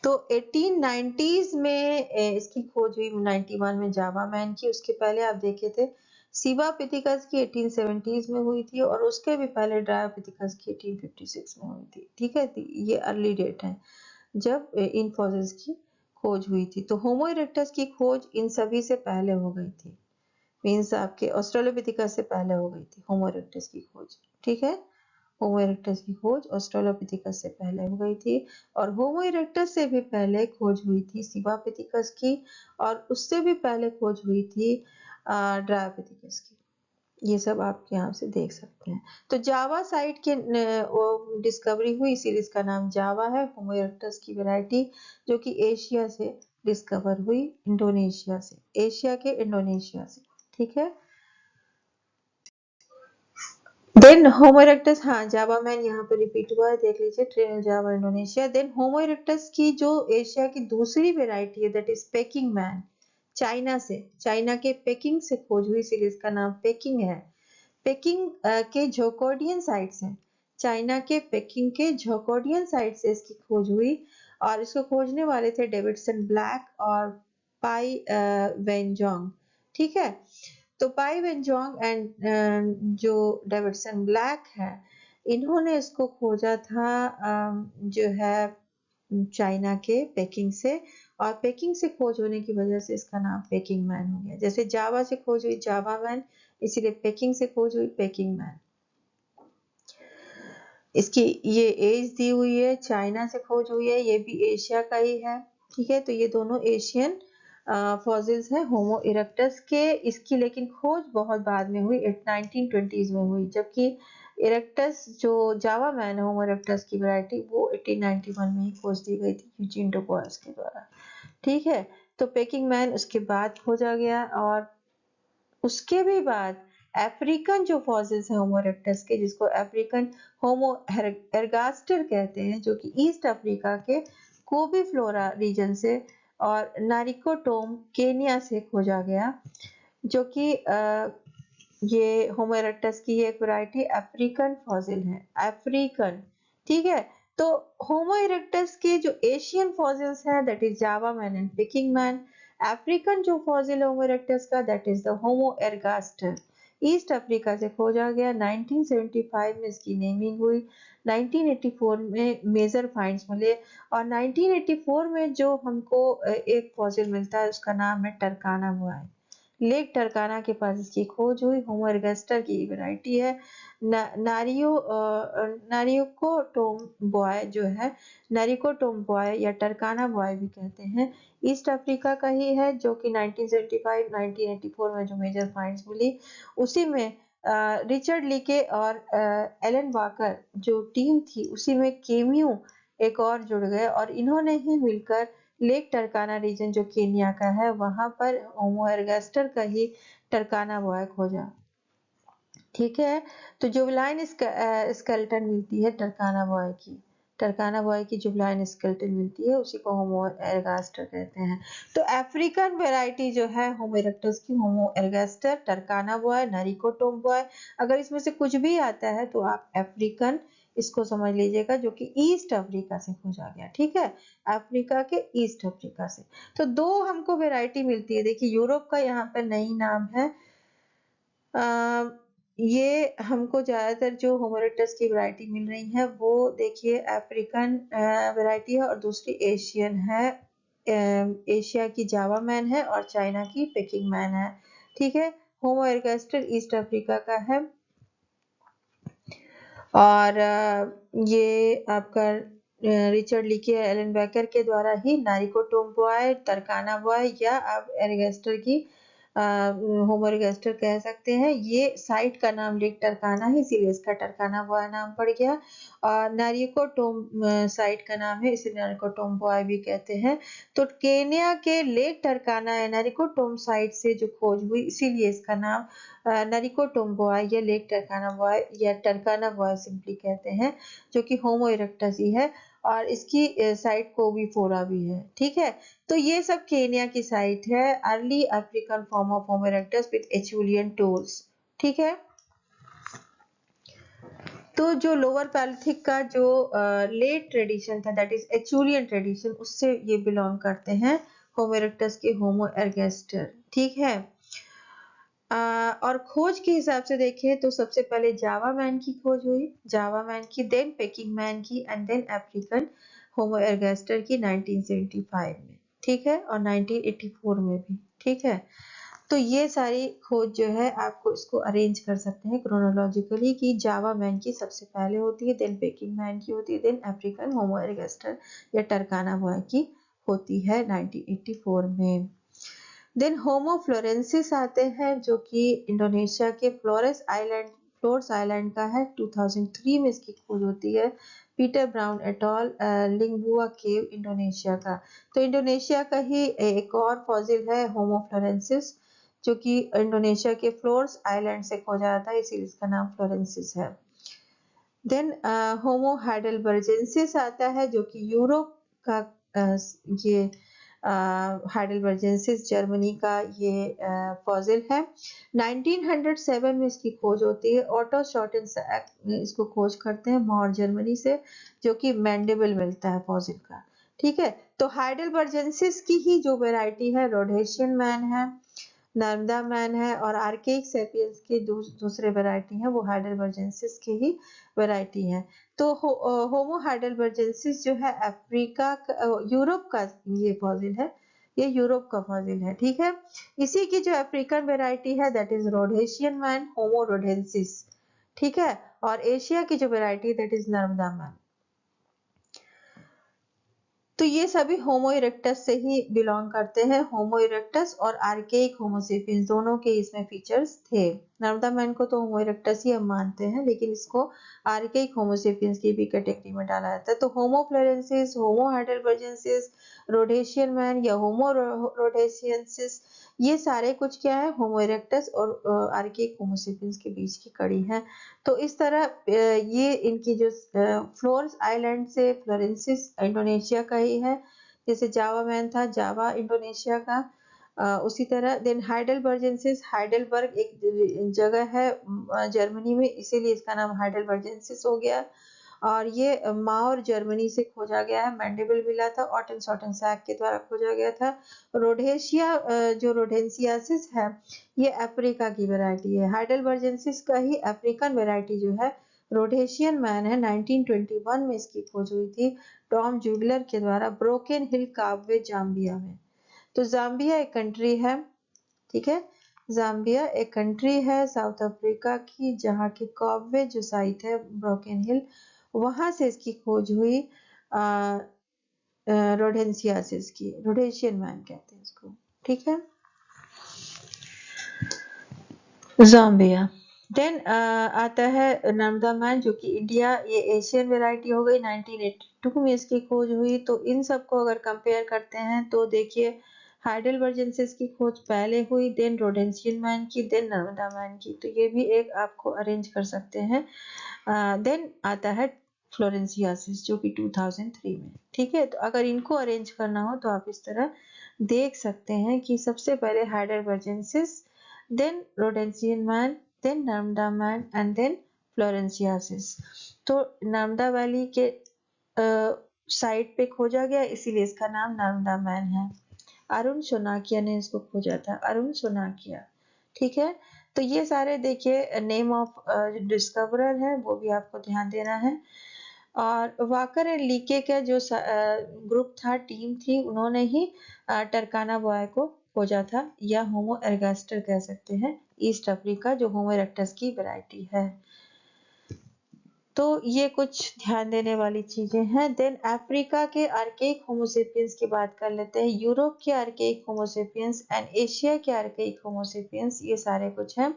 तो 1890s में इसकी खोज हुई 91 में जावा मैन की। उसके पहले आप देखे थे सीवा पिथिकस की 1870s में हुई थी और उसके भी पहले ड्रायोपिथिकस की 1856 में हुई थी। ठीक है, ये अर्ली डेट है जब इन फॉसिल्स की खोज हुई थी। तो होमो इरेक्टस की खोज इन सभी से पहले हो गई थी, मीन्स आपके ऑस्ट्रेलोपिथिकस से पहले हो गई थी होमो इरेक्टस की खोज। ठीक है, होमो इरेक्टस की खोज ऑस्ट्रेलोपिथिकस से पहले हो गई थी और होमो इरेक्टस से भी पहले खोज हुई थी सिवापिथिकस की और उससे भी पहले खोज हुई थी ड्रायोपिथिकस की। ये सब आप यहाँ से देख सकते हैं। तो जावा साइट के डिस्कवरी हुई, इसीलिए इसका नाम जावा है। होमो इरेक्टस की वैरायटी जो कि एशिया से डिस्कवर हुई, इंडोनेशिया से, एशिया के इंडोनेशिया से। ठीक है, देन होमो इरेक्टस, हाँ जावा मैन यहाँ पे रिपीट हुआ है, देख लीजिए, ट्रिनिल Java Indonesia. Then Homo erectus की जो एशिया की दूसरी वेराइटी है that is packing man, China के पेकिंग से खोज हुई, इसीलिए इसका नाम पेकिंग है। पेकिंग के झोकोडियन साइट से, चाइना के पेकिंग के झोकोडियन साइट से इसकी खोज हुई और इसको खोजने वाले थे डेविडसन ब्लैक और पाई वेनजोंग। ठीक है, तो पाई वेनजोंग एंड जो डेविडसन ब्लैक है इन्होंने इसको खोजा था जो है चाइना के पेकिंग से, और पेकिंग से खोज होने की वजह से इसका नाम पेकिंग मैन हो गया। जैसे जावा से खोज हुई जावा मैन, इसीलिए पेकिंग से खोज हुई पेकिंग मैन। इसकी ये एज दी हुई है, चाइना से खोज हुई है, ये भी एशिया का ही है। ठीक है, तो ये दोनों एशियन फॉसिल्स हैं होमो इरेक्टस के। इसकी लेकिन खोज बहुत बाद में हुई, 1920s में हुई, जबकि इरेक्टस जो जावा मैन है होमो इरेक्टस की वैरायटी वो 1891 में ही खोज दी गई थी यूजीन डुबोइस के द्वारा। ठीक है, तो पेकिंग मैन उसके बाद खोजा गया और उसके भी बाद अफ्रीकन जो फॉसिल्स हैं होमो इरेक्टस के, जिसको अफ्रीकन होमो एर्गास्टर कहते हैं, जो कि ईस्ट अफ्रीका के कोबी फ्लोरा रीजन से और नारिकोटोम केनिया से खोजा गया, जो कि ये होमो इरेक्टस की एक वैरायटी अफ्रीकन फॉसिल है, अफ्रीकन। ठीक है, तो होमो इरेक्टस के जो एशियन फॉसिल्स हैं that is Java man and Peking man. African जो फॉसिल होमो इरेक्टस का that is the Homo ergaster, East Africa से खोजा गया। 1975 में इसकी नेमिंग हुई, 1984 में मेजर फाइंड्स मिले और 1984 में जो हमको एक फॉसिल मिलता है उसका नाम है टरकाना बुआई। लेक टरकाना के पास इसकी खोज हुई। होमो एरगैस्टर की वैरायटी है। नारियोकोटोम बॉय जो है, नारिकोटोम बॉय या टरकाना बॉय भी कहते हैं, ईस्ट अफ्रीका का ही है, जो कि 1975-1984 में जो मेजर फाइंड्स मिली उसी में रिचर्ड लीके और एलन वाकर जो टीम थी उसी में केम्यू एक और जुड़ गए और इन्होंने ही मिलकर लेक टरकाना रीजन जो केन्या का है वहां पर होमो एरगैस्टर का ही टरकाना बॉय खोजा। ठीक है, तो जुबलाइन स्केलेटन मिलती है टरकाना बॉय की जुबलाइन स्केलेटन मिलती है, उसी को होमो एरगास्टर कहते हैं। तो अफ्रीकन वैरायटी जो है होमो इरेक्टस की, होमो एरगास्टर, टरकाना बॉय, नारिकोटोम बॉय, अगर इसमें से कुछ भी आता है तो आप अफ्रीकन इसको समझ लीजिएगा, जो कि ईस्ट अफ्रीका से खोजा गया। ठीक है, अफ्रीका के ईस्ट अफ्रीका से। तो दो हमको वैरायटी मिलती है। देखिए यूरोप का यहाँ पर नई नाम है, ये हमको ज़्यादातर जो होमो इरेक्टस की वैरायटी मिल रही है वो देखिए अफ्रीकन वैरायटी है और दूसरी एशियन है। एशिया की जावा मैन है और चाइना की पेकिंग मैन है। ठीक है, होमो एरगास्टर ईस्ट अफ्रीका का है और ये आपका रिचर्ड लीके एलन बेकर के द्वारा ही नारिकोटोम बॉय, टरकाना बॉय या आप एरगास्टर की होमो एरगास्टर कह सकते हैं। ये साइट का नाम लेक टरकाना है, इसीलिए इसका टरकाना बॉय नाम पड़ गया। और नारिकोटोम साइट का नाम है, इसे नारिकोटोम बॉय भी कहते हैं। तो केन्या के लेक टरकाना या नारिकोटोम साइट से जो खोज हुई, इसीलिए इसका नाम नारिकोटोम बॉय या लेक टरकाना बॉय या टरकाना बॉय सिंपली कहते हैं, जो कि होमो इरेक्टस ही है और इसकी साइट कोबीफोरा भी है। ठीक है, तो ये सब केन्या की साइट है, early African form of Homo erectus with Acheulian tools. ठीक है, तो जो लोअर पैलिथिक का जो लेट ट्रेडिशन था, दैट इज एचुलियन ट्रेडिशन, उससे ये बिलोंग करते हैं होमो इरेक्टस के होमो एरगास्टर। ठीक है, और खोज के हिसाब से देखें तो सबसे पहले जावा मैन की खोज हुई, जावा मैन की, देन पेकिंग मैन की एंड देन अफ्रीकन होमो एरगास्टर की 1975 में। ठीक है, और 1984 में भी। ठीक है, तो ये सारी खोज जो है आपको इसको अरेंज कर सकते हैं क्रोनोलॉजिकली कि जावा मैन की सबसे पहले होती है, देन पेकिंग मैन की होती है, देन अफ्रीकन होमो एरगास्टर या टरकाना बॉय की होती है 1984 में। देन होमो फ्लोरेंसिस आते हैं, जो कि इंडोनेशिया के फ्लोर्स आइलैंड का है। 2003 में इसकी खोज होती है, पीटर ब्राउन एटॉल, लिंगुआ केव, इंडोनेशिया का। तो इंडोनेशिया का ही एक और फॉसिल है होमो फ्लोरेंसिस, जो कि इंडोनेशिया के फ्लोर्स आइलैंड से खोजा जाता है, इसीलिए इसका नाम फ्लोरेंसिस है। देन होमो हाइडेलबर्जेंसिस आता है, जो कि यूरोप का ये हाइडेलबर्जेंसिस जर्मनी का ये फॉसिल है। 1907 में इसकी खोज होती है, ऑटो शॉर्टेनसैक इसको खोज करते हैं मॉर जर्मनी से, जो कि मैंडेबल मिलता है फॉसिल का। ठीक है, तो हाइडेलबर्जेंसिस की ही जो वैरायटी है रोडेशियन मैन है, नर्मदा मैन है और आर्केइक सेपियंस के दूसरे वैरायटी हैं, वो हाइडेलबर्जेंसिस की ही वैरायटी है। तो होमो हाइडेलबर्जेंसिस जो है अफ्रीका यूरोप का ये फॉसिल है, ये यूरोप का फॉसिल है। ठीक है, इसी की जो अफ्रीकन वैरायटी है दैट इज रोडेशियन मैन, होमो रोडेंसिस। ठीक है, और एशिया की जो variety that is Narmada man. तो ये सभी होमो इरेक्टस से ही बिलोंग करते हैं। होमो इरेक्टस और आर्केइक होमो सेपियंस दोनों के इसमें फीचर्स थे। नर्मदा मैन को तो होमो इरेक्टस ही हम मानते हैं, लेकिन इसको आर्केइक होमो सेपियंस की भी कैटेगरी में डाला जाता है। तो होमो फ्लोरेंसिस, होमो हाइडेलबर्जेंसिस, रोडेशियन मैन या होमो रोडेशियंसिस, ये सारे कुछ क्या है, होमो इरेक्टस और आर्केइक होमो सेपियंस के बीच की कड़ी है। तो इस तरह ये इनकी जो फ्लोर्स आइलैंड से फ्लोरेंसिस इंडोनेशिया का ही है, जैसे जावा मैन था, जावा इंडोनेशिया का। उसी तरह देन हाइडेलबर्जेंसिस, हाइडेलबर्ग एक जगह है जर्मनी में, इसीलिए इसका नाम हाइडेलबर्जेंसिस हो गया। और ये माओर जर्मनी से खोजा गया है, मैंडेबल मिला था, ऑटन शॉर्टेनसैक के द्वारा खोजा गया था। रोडेशिया जो रोडेंसियासिस है, ये अफ्रीका की वैरायटी है। हाइडेलबर्जेंसिस का ही अफ्रीकन वैरायटी जो है रोडेशियन मैन है, 1921 में इसकी खोज हुई थी टॉम जुगलर के द्वारा ब्रोकन हिल काबवे जाम्बिया में। तो जाम्बिया एक कंट्री है, ठीक है, जाम्बिया एक कंट्री है साउथ अफ्रीका की, जहाँ की कॉबवे जो साइट है ब्रोकन हिल, वहां से इसकी खोज हुई रोडेंसियासिस की। रोडेशियन मैन कहते हैं इसको, ठीक है। जाम्बिया। देन आता है नर्मदा मैन जो कि इंडिया, ये एशियन वेराइटी हो गई। 1982 में इसकी खोज हुई। तो इन सबको अगर कंपेयर करते हैं तो देखिए हाइडेलबर्जेंसिस की खोज पहले हुई, देन रोडेंशियन मैन की, देन नर्मदा मैन की। तो ये भी एक आपको अरेंज कर सकते हैं। देन आता है फ्लोरेंसियासिस जो कि 2003 में, ठीक है। तो अगर इनको अरेंज करना हो तो आप इस तरह देख सकते हैं कि सबसे पहले heidelbergensis, then Rhodesian man, then Narmada man and then floresiensis. तो नर्मदा वैली के साइट पे खोजा गया, इसीलिए इसका नाम नर्मदा मैन है। अरुण शोनाकिया ने इसको खोजा था, अरुण शोनाकिया, ठीक है। तो ये सारे देखिए नेम ऑफ डिस्कवरर है, वो भी आपको ध्यान देना है। और वाकर एंड लीके का जो ग्रुप था, टीम थी, उन्होंने ही टरकाना बॉय को खोजा था, या होमो एर्गास्टर कह सकते हैं, ईस्ट अफ्रीका जो होमो इरेक्टस की वैरायटी है। तो ये कुछ ध्यान देने वाली चीजें हैं। देन अफ्रीका के आर्केइक होमोसेपियंस की बात कर लेते हैं। यूरोप के आर्केइक होमोसेपियंस एंड एशिया के आर्केइक होमोसेपियंस, ये सारे कुछ हैं,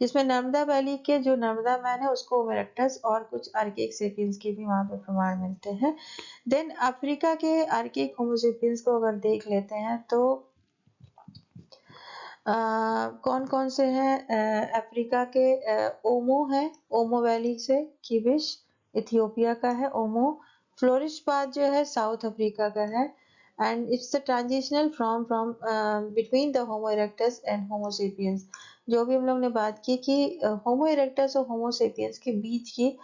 जिसमें नर्मदा वैली के जो नर्मदा मैन है उसको होमो इरेक्टस और कुछ आर्केइक सेपियंस के भी वहां पे प्रमाण मिलते हैं। देन अफ्रीका के आर्केइक होमोसेपियंस को अगर देख लेते हैं तो कौन कौन से हैं अफ्रीका के? ओमो है, ओमो वैली से, किबिश इथियोपिया का है ओमो। फ्लोरिशबाद जो है साउथ अफ्रीका का है, and it's the transitional from between the homo erectus and homo sapiens. जो भी हम लोग ने बात की कि होमो इरेक्टस और होमो सेपियंस के बीच की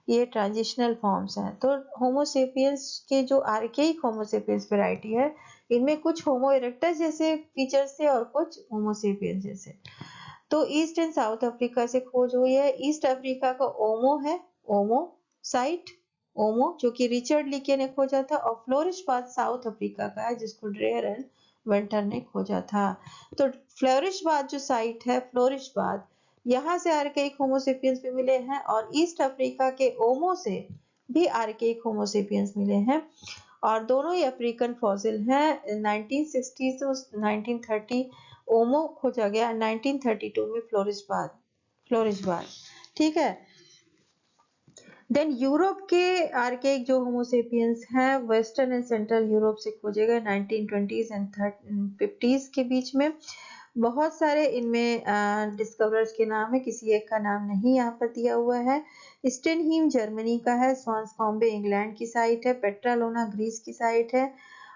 ये ट्रांजिशनल फॉर्म्स हैं। तो होमो सेपियंस के जो आर्केइक होमो सेपियंस वैरायटी है, इनमें कुछ होमो इरेक्टस जैसे फीचर्स थे और कुछ होमो सेपियंस जैसे। तो ईस्ट एंड साउथ अफ्रीका से खोज हुई है। ईस्ट अफ्रीका का ओमो है, ओमो साइट, ओमो जो कि रिचर्ड लीके ने खोजा था, और फ्लोरिशबाद साउथ अफ्रीका का है जिसको ड्रेयर एंड वेंटर ने खोजा था। तो फ्लोरिशबाद जो साइट है, फ्लोरिशबाद, यहाँ से आर्केइक होमोसेपियंस भी मिले हैं, और ईस्ट अफ्रीका के ओमो से भी आर्केइक होमोसेपियंस मिले हैं, और दोनों ही अफ्रीकन फॉसिल हैं। 1960 से 1930 ओमो खोजा गया, 1932 में फ्लोरिशबाद, ठीक है। देन यूरोप के आर्केइक जो होमोसेपियंस हैं वेस्टर्न एंड सेंट्रल यूरोप से खोजे गए 1920s एंड 50s के बीच में। बहुत सारे इनमें डिस्कवरर्स के नाम है, किसी एक का नाम नहीं यहाँ पर दिया हुआ है। स्टेनहीम जर्मनी का है, स्वांसकॉम्बे इंग्लैंड की साइट है, पेट्रालोना ग्रीस की साइट है।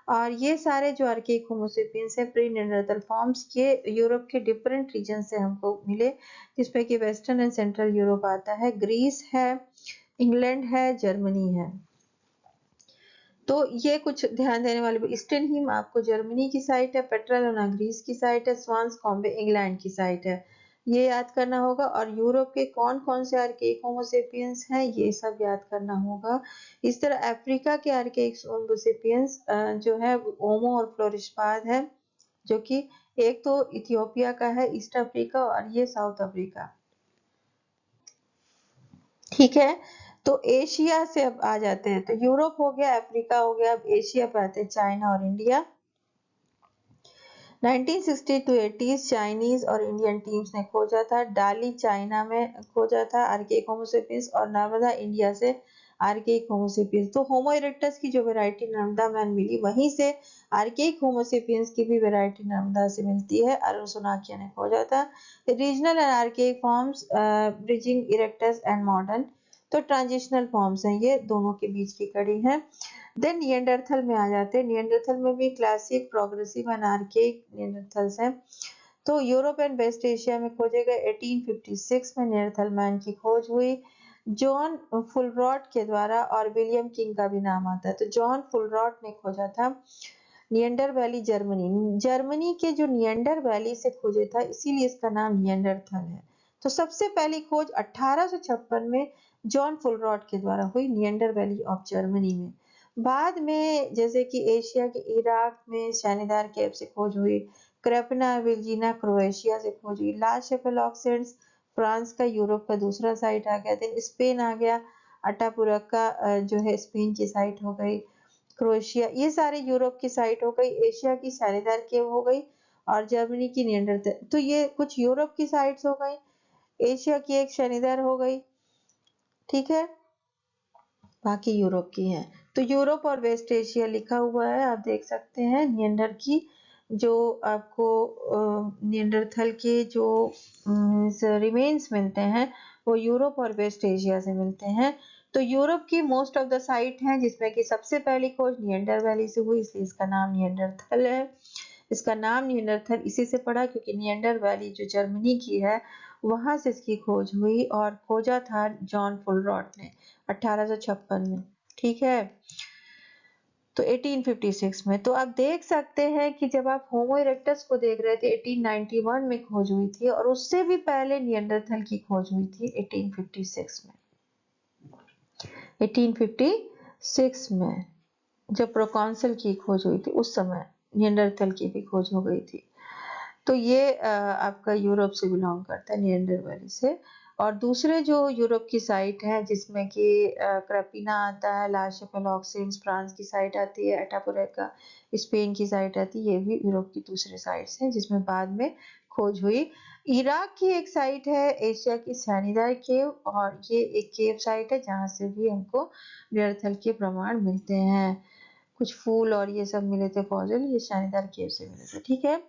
और ये सारे जो आर्केइक होमोसेपियंस है प्री निएंडरथल फॉर्म्स के यूरोप के डिफरेंट रीजन से हमको मिले, जिसमें कि वेस्टर्न एंड सेंट्रल यूरोप आता है, ग्रीस है, इंग्लैंड है, जर्मनी है। तो ये कुछ ध्यान देने वाले, स्टेनहीम आपको जर्मनी की साइट है, पेट्रालोना ग्रीस की साइट है, स्वांसकॉम्बे इंग्लैंड की साइट है, ये याद करना होगा। और यूरोप के कौन कौन से आर्केइक होमोसेपियंस हैं ये सब याद करना होगा। इस तरह अफ्रीका के आर्केइक होमोसेपियंस जो है ओमो और फ्लोरिशबाद है, जो कि एक तो इथियोपिया का है, ईस्ट अफ्रीका, और ये साउथ अफ्रीका, ठीक है। तो एशिया से अब आ जाते हैं। तो यूरोप हो गया, अफ्रीका हो गया, अब एशिया पे आते हैं, चाइना और इंडिया। 1960 टू 80s चाइनीज और इंडियन टीम्स ने खोजा था। डाली चाइना में खोजा था आर्केइक होमोसेपियंस, और नर्मदा इंडिया से आर्केइक होमोसेपियंस। तो होमो इरेक्टस की जो वैरायटी नर्मदा मैन मिली, वहीं से आर्केइक होमोसेपियंस की भी वैरायटी नर्मदा से मिलती है, अरुण सोनाकिया ने खोजा था। Regional and archaic forms bridging erectus and modern, तो ट्रांजिशनल फॉर्म्स हैं, ये दोनों के बीच की कड़ी है। देन निएंडरथल में आ जाते हैं। निएंडरथल में भी classic, progressive and archaic Neanderthals हैं। तो यूरोप एंड वेस्ट एशिया में खोजे गए 1856 में निएंडरथल मैन की खोज हुई, जॉन फुलरॉट के द्वारा, और विलियम किंग का भी नाम आता है। तो जॉन फुलरॉट ने खोजा था निएंडर वैली, जर्मनी के जो निएंडर वैली से खोजे था, इसीलिए इसका नाम निएंडरथल है। तो सबसे पहली खोज 1856 में जॉन फुलरॉट के द्वारा हुई निएंडर वैली ऑफ जर्मनी में। बाद में जैसे कि एशिया के इराक में शैनीदार केव से खोज हुई, क्रेपना विल्जिना क्रोएशिया से खोज हुई। ला शेफेलॉक्सेंस फ्रांस का, यूरोप का दूसरा साइट आ गया। देन स्पेन आ गया, अटापुरक्का जो है स्पेन की साइट हो गई। क्रोएशिया, ये सारे यूरोप की साइट हो गई। एशिया की सैनेदार केव हो गई और जर्मनी की नियंडरथल। तो ये कुछ यूरोप की साइट्स हो गई, एशिया की एक शनिदार हो गई, ठीक है, बाकी यूरोप की हैं। तो यूरोप और वेस्ट एशिया लिखा हुआ है, आप देख सकते हैं। नियंडर की जो आपको नियंडरथल के जो रिमेन्स मिलते हैं वो यूरोप और वेस्ट एशिया से मिलते हैं। तो यूरोप की मोस्ट ऑफ द साइट हैं जिसमें कि सबसे पहली खोज नियंडर वैली से हुई, इसलिए इसका नाम नियंडरथल है। इसका नाम नियंडरथल इसी से पड़ा क्योंकि नियंडर वैली जो जर्मनी की है वहां से इसकी खोज हुई और खोजा था जॉन फुलरॉट ने 1856 में, ठीक है, तो 1856 में। तो आप देख सकते हैं कि जब आप होमो इरेक्टस को देख रहे थे 1891 में खोज हुई थी और उससे भी पहले नियंडरथल की खोज हुई थी 1856 में। 1856 में जब प्रोकॉन्सल की खोज हुई थी उस समय नियंडरथल की भी खोज हो गई थी। तो ये आपका यूरोप से बिलोंग करता है, नियंडर वैली से। और दूसरे जो यूरोप की साइट है जिसमें कि क्रेपिना आता है, ला शेफेलॉक्सेंस फ्रांस की साइट आती है, अटापुरक्का स्पेन की साइट आती है, ये भी यूरोप की दूसरी साइट्स हैं जिसमें बाद में खोज हुई। इराक की एक साइट है एशिया की सैनिदार केव, और ये एक केव साइट है जहाँ से भी हमको नियंडरथल के प्रमाण मिलते हैं। कुछ फूल और ये सब मिले थे फॉसिल, ये शानदार केव से मिले थे, ठीक है।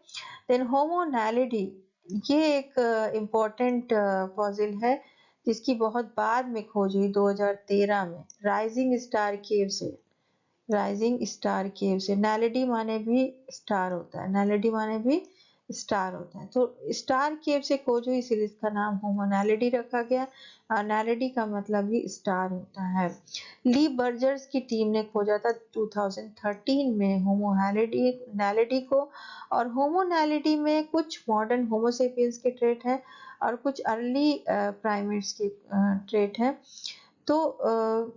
देन होमो नैलिडी, ये एक इम्पोर्टेंट फॉसिल है जिसकी बहुत बाद में खोज हुई 2013 में राइजिंग स्टार केव से। राइजिंग स्टार केव से, नैलिडी माने भी स्टार होता है, नैलिडी माने भी स्टार होता है, तो स्टार केव से खोज हुई इसीलिए इसका नाम होमो नैलिडी रखा गया। नैलिडी का मतलब भी स्टार होता है। ली बर्जर्स की टीम ने खोजा था 2013 में होमो नैलिडी को, और होमो नैलिडी में कुछ मॉडर्न होमोसेपियंस के ट्रेट हैं और कुछ अर्ली प्राइमेट्स के ट्रेट हैं। तो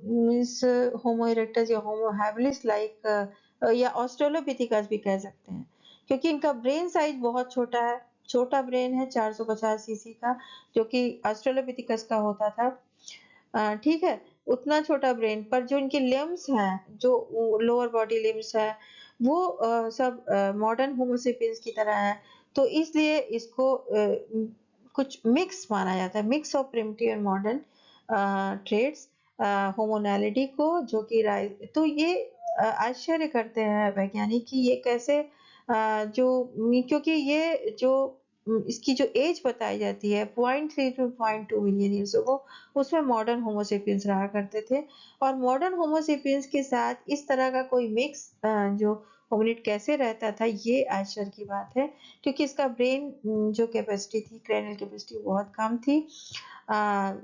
मीन्स होमो इरेक्टस या होमो हैबिलिस लाइक या ऑस्ट्रेलोपिथिकस भी कह सकते हैं क्योंकि इनका ब्रेन साइज बहुत छोटा है, छोटा ब्रेन है 450 सीसी का, जो कि ऑस्ट्रेलोपिथिकस का होता था, ठीक है, उतना छोटा ब्रेन पर जो इनके लिम्स हैं, जो लोअर बॉडी लिम्स है वो सब मॉडर्न होमोसेपियंस की तरह है। तो इसलिए इसको कुछ मिक्स माना जाता है, mix of primitive and modern traits होमोनैलिटी को, जो कि तो ये आश्चर्य करते हैं वैज्ञानिक कि ये कैसे जो क्योंकि ये जो इसकी जो एज बताई जाती है 0.3 to 0.2 मिलियन ईयर्स, वो उसमें मॉडर्न होमोसेपियंस रहा करते थे। और मॉडर्न होमोसेपियंस के साथ इस तरह का कोई मिक्स जो होमिनिड कैसे रहता था, ये आश्चर्य की बात है क्योंकि इसका ब्रेन जो कैपेसिटी थी, क्रैनियल कैपेसिटी बहुत कम थी,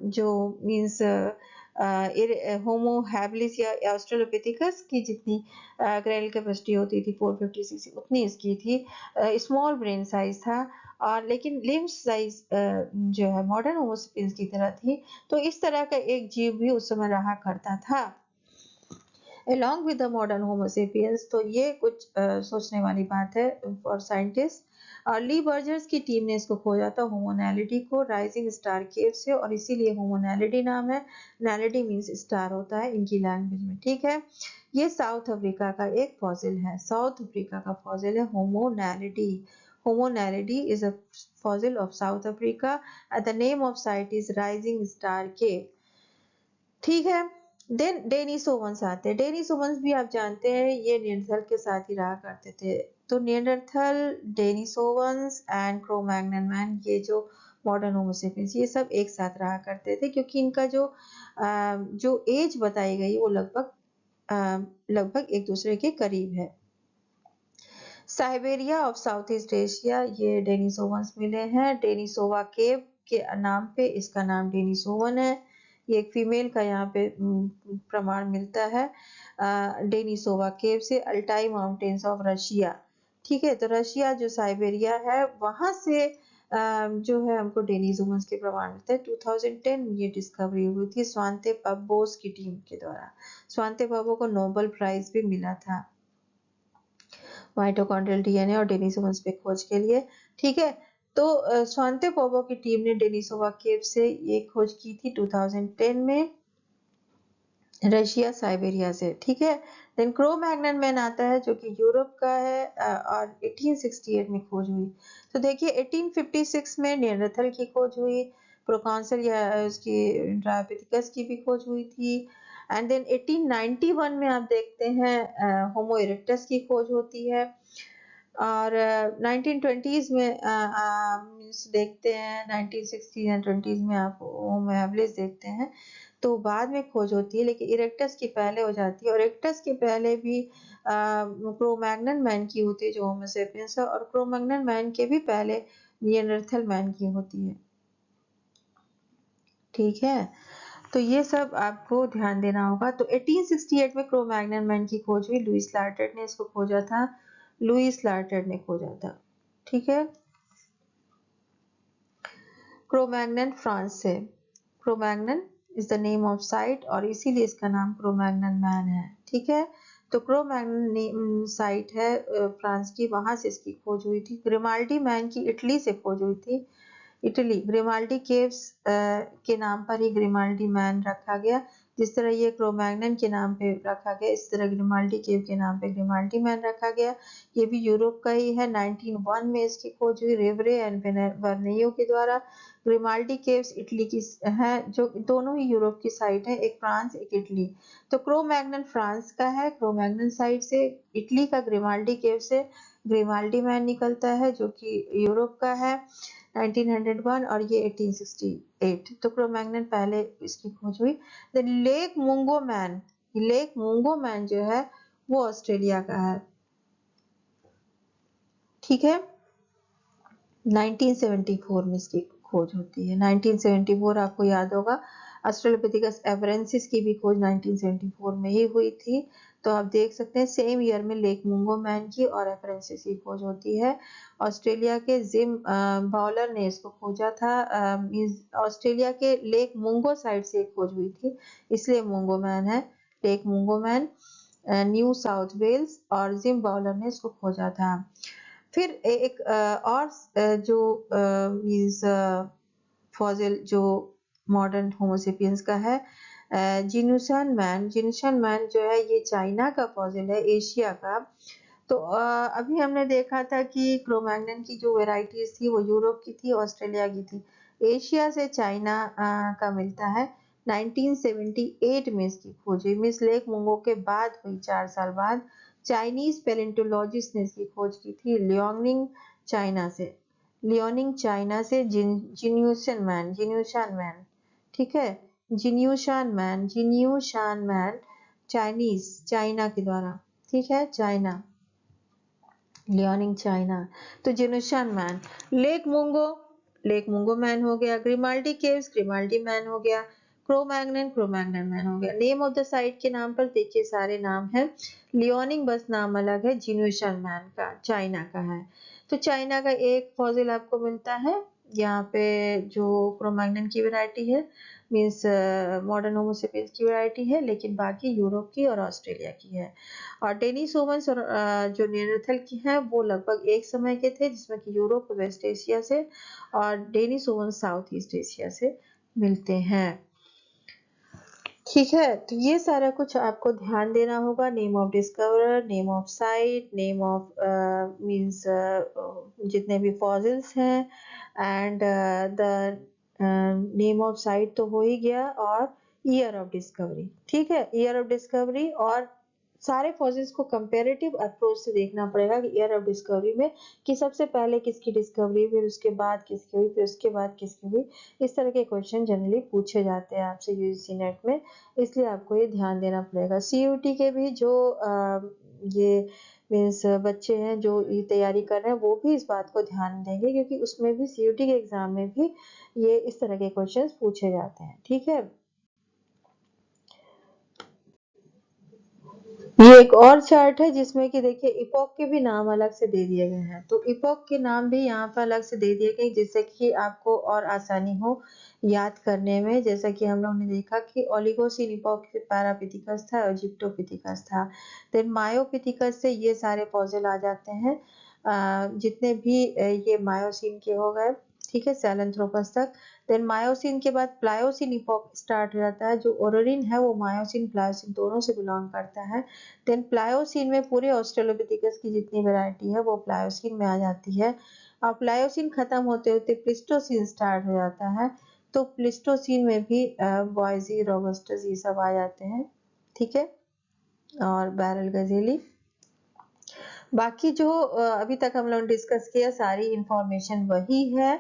जो मीन्स होमो हैबिलिस या ऑस्ट्रेलोपिथिकस की जितनी क्रैनियल कैपेसिटी होती थी 450 सीसी उतनी इसकी थी। स्मॉल ब्रेन साइज था और लेकिन लिम्स साइज जो है मॉडर्न होमोसेपियंस की तरह थी। तो इस तरह का एक जीव भी उस समय रहा करता था along with the modern homo sapiens। तो ये कुछ सोचने वाली बात है फॉर साइंटिस्ट। ली बर्जर्स की टीम ने इसको खोजा था होमोनैलिडी को राइजिंग स्टार केव से, और इसीलिए होमोनैलिडी नाम है। नैलिडी मीन्स स्टार होता है इनकी लैंग्वेज में, ठीक है। ये साउथ अफ्रीका का एक फॉसिल है, साउथ अफ्रीका का फॉसिल है होमोनैलिडी। होमोनैलिडी is a fossil of South Africa and the name of site is Rising Star Cave, ठीक है। देन डेनिसोवंस आते हैं। डेनिसोवंस भी आप जानते हैं ये नियंडरथल के साथ ही रहा करते थे। तो Neanderthal, Denisovans and Cro-Magnon man, ये जो मॉडर्न होमोसेपियंस, ये सब एक साथ रहा करते थे क्योंकि इनका जो एज बताई गई वो लगभग एक दूसरे के करीब है। Siberia of south east Asia, ये डेनिसोवंस मिले हैं डेनिसोवा केव के नाम पे, इसका नाम डेनिसोवन है। ये एक फीमेल का यहाँ पे प्रमाण मिलता है डेनिसोवा केव से। अल्टाई माउंटेन्स ऑफ रशिया, ठीक है, तो रशिया जो साइबेरिया है वहां से जो है हमको डेनिसोवंस के प्रमाण मिलते हैं। 2010 में ये डिस्कवरी हुई थी स्वांते पब्बोस की टीम के द्वारा। स्वांते पब्बो को नोबेल प्राइज भी मिला था। माइटोकॉन्ड्रियल डीएनए और डेनिसोवास पे खोज के लिए। ठीक है, तो स्वांते पोपो की टीम ने डेनिसोवा केव से ये खोज की थी 2010 में रशिया साइबेरिया से। ठीक है, देन क्रो मैग्नन मैन आता है जो कि यूरोप का है और 1868 में खोज हुई। तो देखिए 1856 में निएंडरथल की खोज हुई, प्रोकॉन्सल या उसकी ड्रायोपिथेकस की भी खोज हुई थी। एंड देन 1891 में आप देखते हैं होमो इरेक्टस की खोज होती है और 1920s में देखते हैं 1960s एंड 20s में आप होमो हैबिलिस देखते हैं, तो बाद में खोज होती है, लेकिन इरेक्टस की पहले हो जाती है और इरेक्टस के पहले भी क्रो-मैग्नन मैन की होती है जो होमो सेपियंस है, और क्रो-मैग्नन मैन के भी पहले निएंडरथल मैन की होती है। ठीक है, तो ये सब आपको ध्यान देना होगा। तो 1868 में क्रो-मैग्नन मैन की खोज हुई, लुईस लार्टेड ने इसको खोजा था, लुईस लार्टेड ने खोजा था। ठीक है, क्रो-मैग्नन फ्रांस से, Cro-Magnon is the name of site और इसीलिए इसका नाम क्रो-मैग्नन मैन है। ठीक है, तो क्रो-मैग्नन साइट है फ्रांस की, वहां से इसकी खोज हुई थी। ग्रिमाल्डी मैन की इटली से खोज हुई थी, इटली। ग्रिमाल्डी केव्स के नाम पर ही ग्रिमाल्डी मैन रखा गया, जिस तरह ये क्रो-मैग्नन के नाम पे रखा गया इस तरह ग्रिमाल्डी केव के नाम पे ग्रिमाल्डी मैन रखा गया। ये भी यूरोप का ही है। 1901 में इसकी खोज हुई रेवरे एंड वर्नेयो के द्वारा। ग्रिमाल्डी केव्स इटली की है, जो दोनों ही यूरोप की साइट है, एक फ्रांस एक इटली। तो क्रो-मैग्नन फ्रांस का है, क्रो-मैग्नन साइट से। इटली का ग्रिमाल्डी केव से ग्रिमाल्डी मैन निकलता है जो कि यूरोप का है 1901 और ये 1868। तो क्रो-मैग्नन पहले इसकी खोज हुई। Then Lake Mungo man, Lake Mungo man जो है वो ऑस्ट्रेलिया का है। ठीक है, 1974 में इसकी खोज होती है। 1974 आपको याद होगा ऑस्ट्रेलोपिथेकस एवरेंसिस की भी खोज 1974 में ही हुई थी। तो आप देख सकते हैं सेम ईयर में लेक मुंगो मैन की और एवरेंसिस की खोज होती है। ऑस्ट्रेलिया के जिम बाउलर ने इसको खोजा था। ऑस्ट्रेलिया के लेक मुंगो साइड से खोज हुई थी, इसलिए मुंगो मैन है। Lake Mungo man New South Wales और जिम बाउलर ने इसको खोजा था। फिर एक और जो मीन्स फॉसिल जो मॉडर्न होमोसेपियंस का है जिनुशन मैन। जिनुशन मैन जो है ये चाइना का फॉसिल है, एशिया का। तो अभी हमने देखा था कि क्रो-मैग्नन की जो वेराइटीज थी वो यूरोप की थी, ऑस्ट्रेलिया की थी। एशिया से चाइना का मिलता है। 1978 में इसकी खोज हुई, मिस लेक मुंगो के बाद हुई, 4 साल बाद। चाइनीज पेलेंटोलॉजिस्ट ने इसकी खोज की थी लियोनिंग चाइना से, लियोनिंग चाइना से जिन्यूशन मैन, जिन्यूशान मैन। ठीक है, जिन्यूशान मैन, जिन्यूशान मैन चाइनीज, चाइना के द्वारा। ठीक है, चाइना, लियोनिंग चाइना। तो जिन्यूशान मैन, लेक मुंगो, लेक मुंगो मैन हो गया। ग्रिमाल्डी केव्स, ग्रिमाल्डी मैन हो गया। क्रो-मैग्नन, क्रो-मैग्नन मैन हो गया। नेम ऑफ द साइट के नाम पर देखिए सारे नाम है। लियोनिंग बस नाम अलग है, जिन्यूशन मैन का चाइना का है। तो चाइना का एक फॉसिल आपको मिलता है यहाँ पे जो क्रो-मैग्नन की वैरायटी है, मीन्स मॉडर्न होमोसेपियंस की वैरायटी है, लेकिन बाकी यूरोप की और ऑस्ट्रेलिया की है। और डेनिसोवंस और जो निएंडरथल की हैं वो लगभग एक समय के थे, जिसमें कि यूरोप वेस्ट एशिया से और डेनिसोवंस साउथ ईस्ट एशिया से मिलते हैं। ठीक है, तो ये सारा कुछ आपको ध्यान देना होगा। Name of discoverer, name of site, name of means जितने भी फॉसिल्स हैं and the name of site तो हो ही गया, और ईयर ऑफ डिस्कवरी। ठीक है, ईयर ऑफ डिस्कवरी और सारे फॉसिल्स को कंपैरेटिव अप्रोच से देखना पड़ेगा कि ईयर ऑफ डिस्कवरी में कि सबसे पहले किसकी डिस्कवरी, फिर उसके बाद किसकी हुई, फिर उसके बाद किसकी हुई। इस तरह के क्वेश्चन जनरली पूछे जाते हैं आपसे यूजीसी नेट में, इसलिए आपको ये ध्यान देना पड़ेगा। सीयूटी के भी जो ये मीन्स बच्चे हैं जो ये तैयारी कर रहे हैं वो भी इस बात को ध्यान देंगे, क्योंकि उसमें भी सीयूटी के एग्जाम में भी ये इस तरह के क्वेश्चंस पूछे जाते हैं। ठीक है, ये एक और चार्ट है जिसमें कि देखिए इपॉक के भी नाम अलग से दे दिए गए हैं। तो इपॉक के नाम भी यहाँ पर अलग से दे दिए गए जिससे कि आपको और आसानी हो याद करने में। जैसा कि हम लोग ने देखा कि ओलिगोसिन इपॉक पैरापिथिकस था और जिप्टोपिथिकस था। देन मायोपिथिकस से ये सारे फॉसिल आ जाते हैं, जितने भी ये मायोसिन के हो गए, ठीक है, सैहेलंथ्रोपस तक। देन मायोसिन के बाद प्लायोसिन इपॉक स्टार्ट हो जाता है। जो ओरोरिन है वो मायोसिन प्लायोसिन दोनों से बिलोंग करता है। देन प्लायोसिन में पूरे ऑस्ट्रेलोपिथिकस की जितनी वैरायटी है वो प्लायोसिन में आ जाती है। और प्लायोसिन खत्म होते होते प्लिस्टोसिन स्टार्ट हो जाता है। तो प्लिस्टोसिन में भी बॉयजी, रोबस्टस ये सब आ जाते हैं, ठीक है, और बैरल गजेली। बाकी जो अभी तक हम लोग डिस्कस किया सारी इंफॉर्मेशन वही है।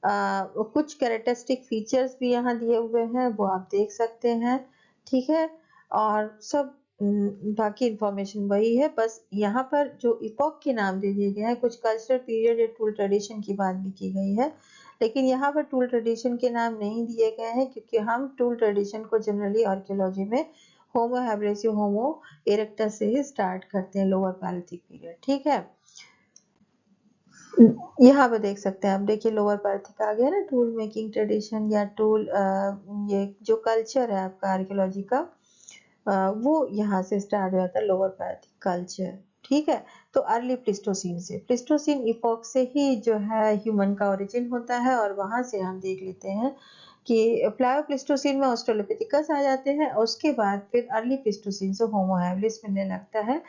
कुछ कैरेक्टरिस्टिक फीचर्स भी यहाँ दिए हुए हैं, वो आप देख सकते हैं, ठीक है। और सब बाकी इंफॉर्मेशन वही है, बस यहाँ पर जो इपॉक के नाम दे दिए गए हैं, कुछ कल्चरल पीरियड या टूल ट्रेडिशन की बात भी की गई है। लेकिन यहाँ पर टूल ट्रेडिशन के नाम नहीं दिए गए हैं क्योंकि हम टूल ट्रेडिशन को जनरली आर्कियोलॉजी में होमो हैबरेसी, होमो इरेक्टस से ही स्टार्ट करते हैं, लोअर पैलियोलिथिक पीरियड, ठीक है। यहाँ पर देख सकते हैं आप, देखिए लोअर पैलियोलिथिक आ गया ना, टूल मेकिंग ट्रेडिशन या टूल ये जो कल्चर है आपका आर्कियोलॉजी का, वो यहाँ से स्टार्ट हो जाता है, लोअर पैलियोलिथिक कल्चर, ठीक है। तो अर्ली प्लिस्टोसिन से, प्लिस्टोसिन इपॉक से ही जो है ह्यूमन का ओरिजिन होता है। और वहां से हम देख लेते हैं कि प्लायोप्लिस्टोसिन में ऑस्ट्रेलोपिथिकस आ जाते हैं, उसके बाद फिर अर्ली प्लिस्टोसिन से होमो हैबिलिस मिलने लगता है।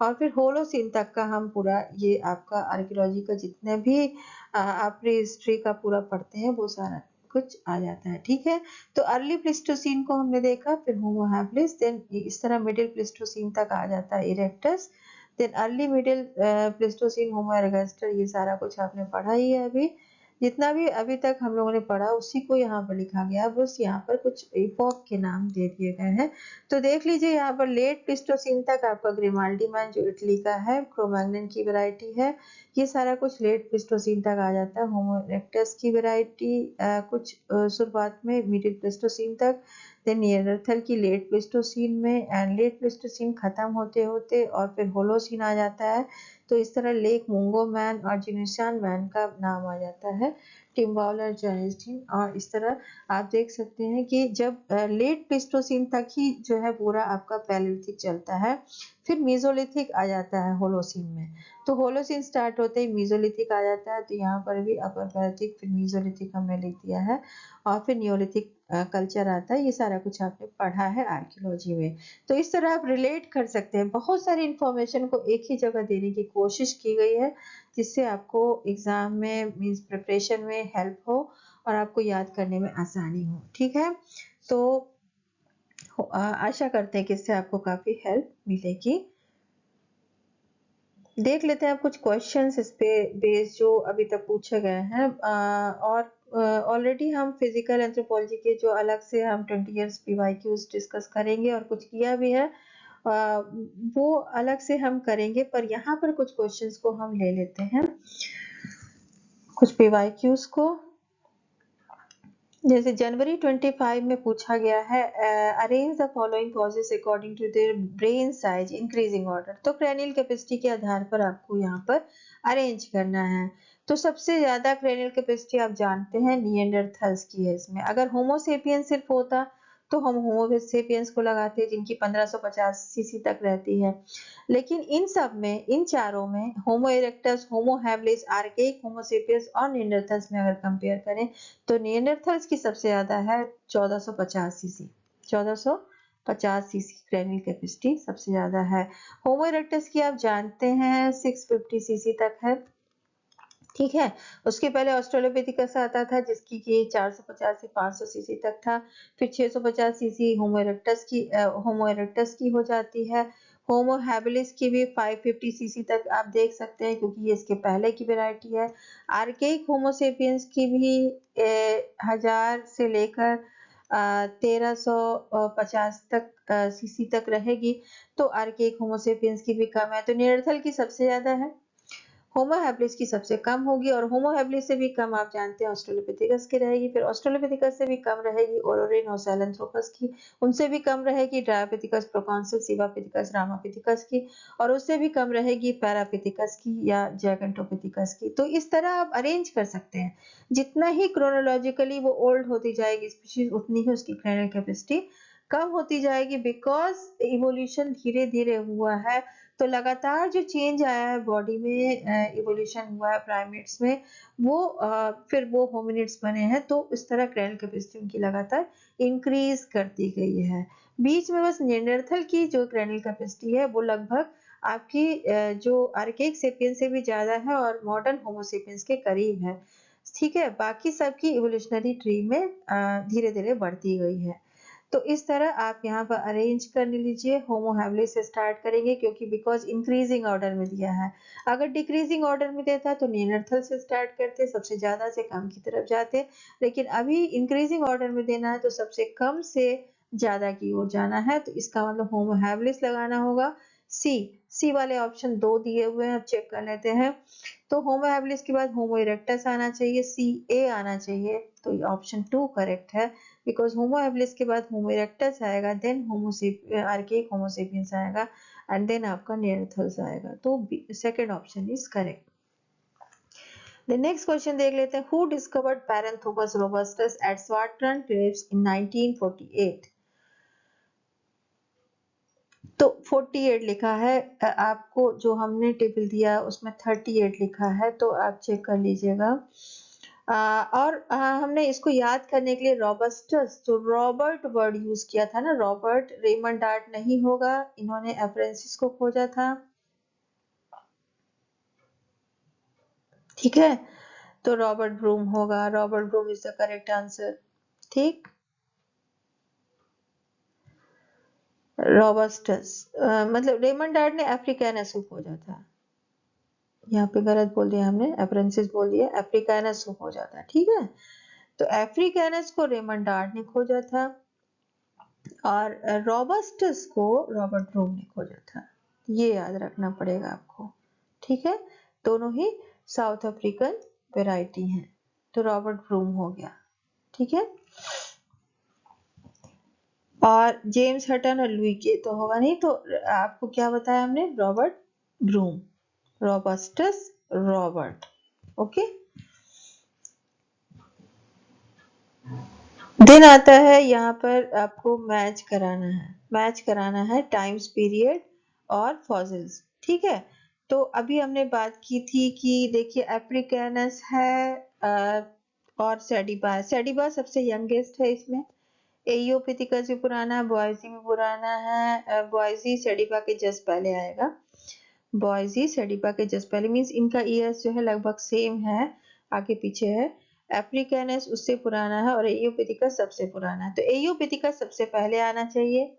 और फिर होलोसिन तक का हम पूरा ये आपका आर्कियोलॉजी का जितने भी आप प्री हिस्ट्री का पूरा पढ़ते हैं वो सारा कुछ आ जाता है, ठीक है। तो अर्ली प्लिस्टोसिन को हमने देखा, फिर होमो हैबिलिस, देन इस तरह मिडिल प्लिस्टोसिन तक आ जाता है erectus, then early middle Pleistocene, Homo ergaster, ये सारा कुछ आपने पढ़ा ही है। अभी जितना भी अभी तक हम लोगों ने पढ़ा उसी को यहाँ पर लिखा गया, बस यहाँ पर कुछ इपॉक के नाम दे दिए गए हैं। तो देख लीजिए यहाँ पर लेट प्लिस्टोसिन तक आपका ग्रिमाल्डी मैन जो इटली का है, क्रोमैग्नन की वैरायटी है, ये सारा कुछ लेट प्लिस्टोसिन तक आ जाता है। होमो इरेक्टस की वैरायटी कुछ शुरुआत में मिडिल प्लिस्टोसिन तक, देन निएंडरथल की लेट प्लिस्टोसिन में, एंड लेट प्लिस्टोसिन खत्म होते होते और फिर होलोसिन आ जाता है। तो इस तरह लेक मुंगो मैन और जिनशान मैन का नाम आ जाता है, टिम्बाउलर, जॉनिस्टीन। और इस तरह आप देख सकते हैं कि जब लेट प्लिस्टोसिन तक ही जो है पूरा आपका पैलियोलिथिक चलता है, फिर मीजोलिथिक आ जाता है होलोसिन में। तो होलोसिन स्टार्ट होते ही मीजोलिथिक आ जाता है। तो यहाँ पर भी अपर पैलियोलिथिक फिर मीजोलिथिक हमने लिख दिया है, और फिर नियोलिथिक कल्चर आता है। ये सारा कुछ आपने पढ़ा है आर्कियोलॉजी में। तो इस तरह आप रिलेट कर सकते हैं, बहुत सारी इंफॉर्मेशन को एक ही जगह देने की कोशिश की गई है जिससे आपको एग्जाम में मींस प्रिपरेशन में हेल्प हो और आपको याद करने में आसानी हो, ठीक है। तो आशा करते हैं कि इससे आपको काफी हेल्प मिलेगी। देख लेते हैं आप कुछ क्वेश्चंस इस पे बेस्ड जो अभी तक पूछे गए हैं। और ऑलरेडी हम फिजिकल एंथ्रोपोलॉजी के जो अलग से हम 20 इयर्स पीवाईक्यूज डिस्कस करेंगे और कुछ किया भी है, वो अलग से हम करेंगे, पर यहाँ पर कुछ क्वेश्चंस को हम ले लेते हैं, कुछ पीवाईक्यूज को। जैसे जनवरी 25 में पूछा गया है, arrange the following causes according to their brain size increasing order. तो क्रैनियल कैपेसिटी के आधार पर आपको यहाँ पर अरेंज करना है। तो सबसे ज्यादा क्रैनियल कैपेसिटी आप जानते हैं निएंडरथल्स की है। इसमें अगर होमोसेपियन सिर्फ होता तो हम होमोसेपियंस को लगाते जिनकी 1550 सीसी तक रहती है। लेकिन इन सब में, इन चारों में, होमो erectus, Homo habilis, archaic Homo sapiens और निएंडरथल्स में अगर कंपेयर करें तो निएंडरथल्स की सबसे ज्यादा है 1450 सीसी, 1450 सीसी क्रैनियल कैपेसिटी सबसे ज्यादा है। होमो इरेक्टस की आप जानते हैं 650 सीसी तक है, ठीक है। उसके पहले ऑस्ट्रेलोपिथिकस आता था जिसकी की 450 से 500 सीसी तक था। फिर 650 सीसी होमो इरेक्टस की हो जाती है। होमो हैबिलिस की भी 550 सीसी तक आप देख सकते हैं क्योंकि ये इसके पहले की वैरायटी है। आर्केइक होमोसेपियंस की भी 1000 से लेकर 1350 तक सीसी तक रहेगी। तो आर्केइक होमोसेपियंस की भी कम है। तो निएंडरथल की सबसे ज्यादा है। होमो हैबिलिस की सबसे कम होगी और होमो हैबिलिस से भी कम आप जानते हैं ऑस्ट्रेलोपिथेकस की रहेगी। फिर ऑस्ट्रेलोपिथेकस से भी कम रहेगी ओरोरिन और सैहेलैंथ्रोपस की। उनसे भी कम रहेगी ड्रायोपिथेकस, प्रोकॉन्सल, सिवापिथेकस, रामापिथेकस की। और उससे भी कम रहेगी पैरापिथेकस की या जैगेंटोपिथेकस की। तो इस तरह आप अरेंज कर सकते हैं। जितना ही क्रोनोलॉजिकली वो ओल्ड होती जाएगी स्पीशीज, उतनी ही उसकी क्रेनियल कैपेसिटी कम होती जाएगी, बिकॉज इवोल्यूशन धीरे धीरे हुआ है। तो लगातार जो चेंज आया है बॉडी में, इवोल्यूशन हुआ है प्राइमेट्स में, वो फिर वो होमिनिड्स बने हैं। तो इस तरह क्रेनियल कैपेसिटी उनकी लगातार इंक्रीज करती गई है। बीच में बस निएंडरथल की जो क्रेनियल कैपेसिटी है वो लगभग आपकी जो आर्केइक सेपियंस से भी ज्यादा है और मॉडर्न होमोसेपियंस के करीब है। ठीक है, बाकी सबकी इवोल्यूशनरी ट्री में धीरे धीरे बढ़ती गई है। तो इस तरह आप यहाँ पर अरेंज कर लीजिए। होमो हैबिलिस से स्टार्ट करेंगे क्योंकि बिकॉज इंक्रीजिंग ऑर्डर में दिया है। अगर डिक्रीजिंग ऑर्डर में देता तो निएंडरथल से स्टार्ट करते, सबसे ज्यादा से कम की तरफ जाते। लेकिन अभी इंक्रीजिंग ऑर्डर में देना है तो सबसे कम से ज्यादा की ओर जाना है। तो इसका मतलब होमो हैबिलिस लगाना होगा। सी वाले ऑप्शन 2 दिए हुए हैं, अब चेक कर लेते हैं। तो होमो हैबिलिस के बाद होमो इरेक्टस आना चाहिए, सी ए आना चाहिए। तो ऑप्शन 2 करेक्ट है, बिकॉज होमो हैबिलिस के बाद होमो इरेक्टस आएगा, देन आर्केइक होमो सेपियंस आएगा एंड देन आपका निएंडरथल्स आएगा। तो second option is correct. The next question देख लेते हैं। Who discovered Paranthropus robustus at Swartland Caves in 1948? तो 48 लिखा है, आपको जो हमने टेबल दिया उसमें 38 लिखा है, तो आप चेक कर लीजिएगा। और हमने इसको याद करने के लिए रॉबस्टस, तो रॉबर्ट वर्ड यूज किया था ना, रॉबर्ट। रेमंड डार्ट नहीं होगा, इन्होंने एफरेंसिस को खोजा था। ठीक है, तो रॉबर्ट ब्रूम होगा। Robert Broom is the correct answer. ठीक, रॉबस्टस मतलब रेमंड डार्ट ने अफ्रीकानस को खोजा था। यहाँ पे गलत बोल दिया हमने, एफरेंसिस बोल दिया, अफ्रीकानस को खोजा था। ठीक है, तो अफ्रीकानस को रेमंड डार्ट ने खोजा था और रॉबस्टस को रॉबर्ट ब्रूम ने खोजा था। ये याद रखना पड़ेगा आपको। ठीक है, दोनों ही साउथ अफ्रीकन वेराइटी हैं। तो रॉबर्ट ब्रूम हो गया। ठीक है, और जेम्स हटन और लुई के तो होगा नहीं। तो आपको क्या बताया हमने, रॉबर्ट ब्रूम, रॉबस्टस, रॉबर्ट। ओके, दिन आता है यहाँ पर आपको मैच कराना है। मैच कराना है टाइम्स पीरियड और फॉसिल्स। ठीक है, तो अभी हमने बात की थी कि देखिए अफ्रीकानस है और सेडिबा। सेडिबा सबसे यंगेस्ट है इसमें। एयोपिथिकस भी पुराना है, बॉयजी भी पुराना है। बॉयजी सेडिबा के जस्ट पहले आएगा। बॉयजी सेडिबा के जस्ट पहले मीन्स इनका ईयर्स जो है लगभग सेम है, आगे पीछे है। अफ्रीकानस उससे पुराना है और एयोपिथिकस सबसे पुराना है। तो एयोपिथिकस सबसे पहले आना चाहिए,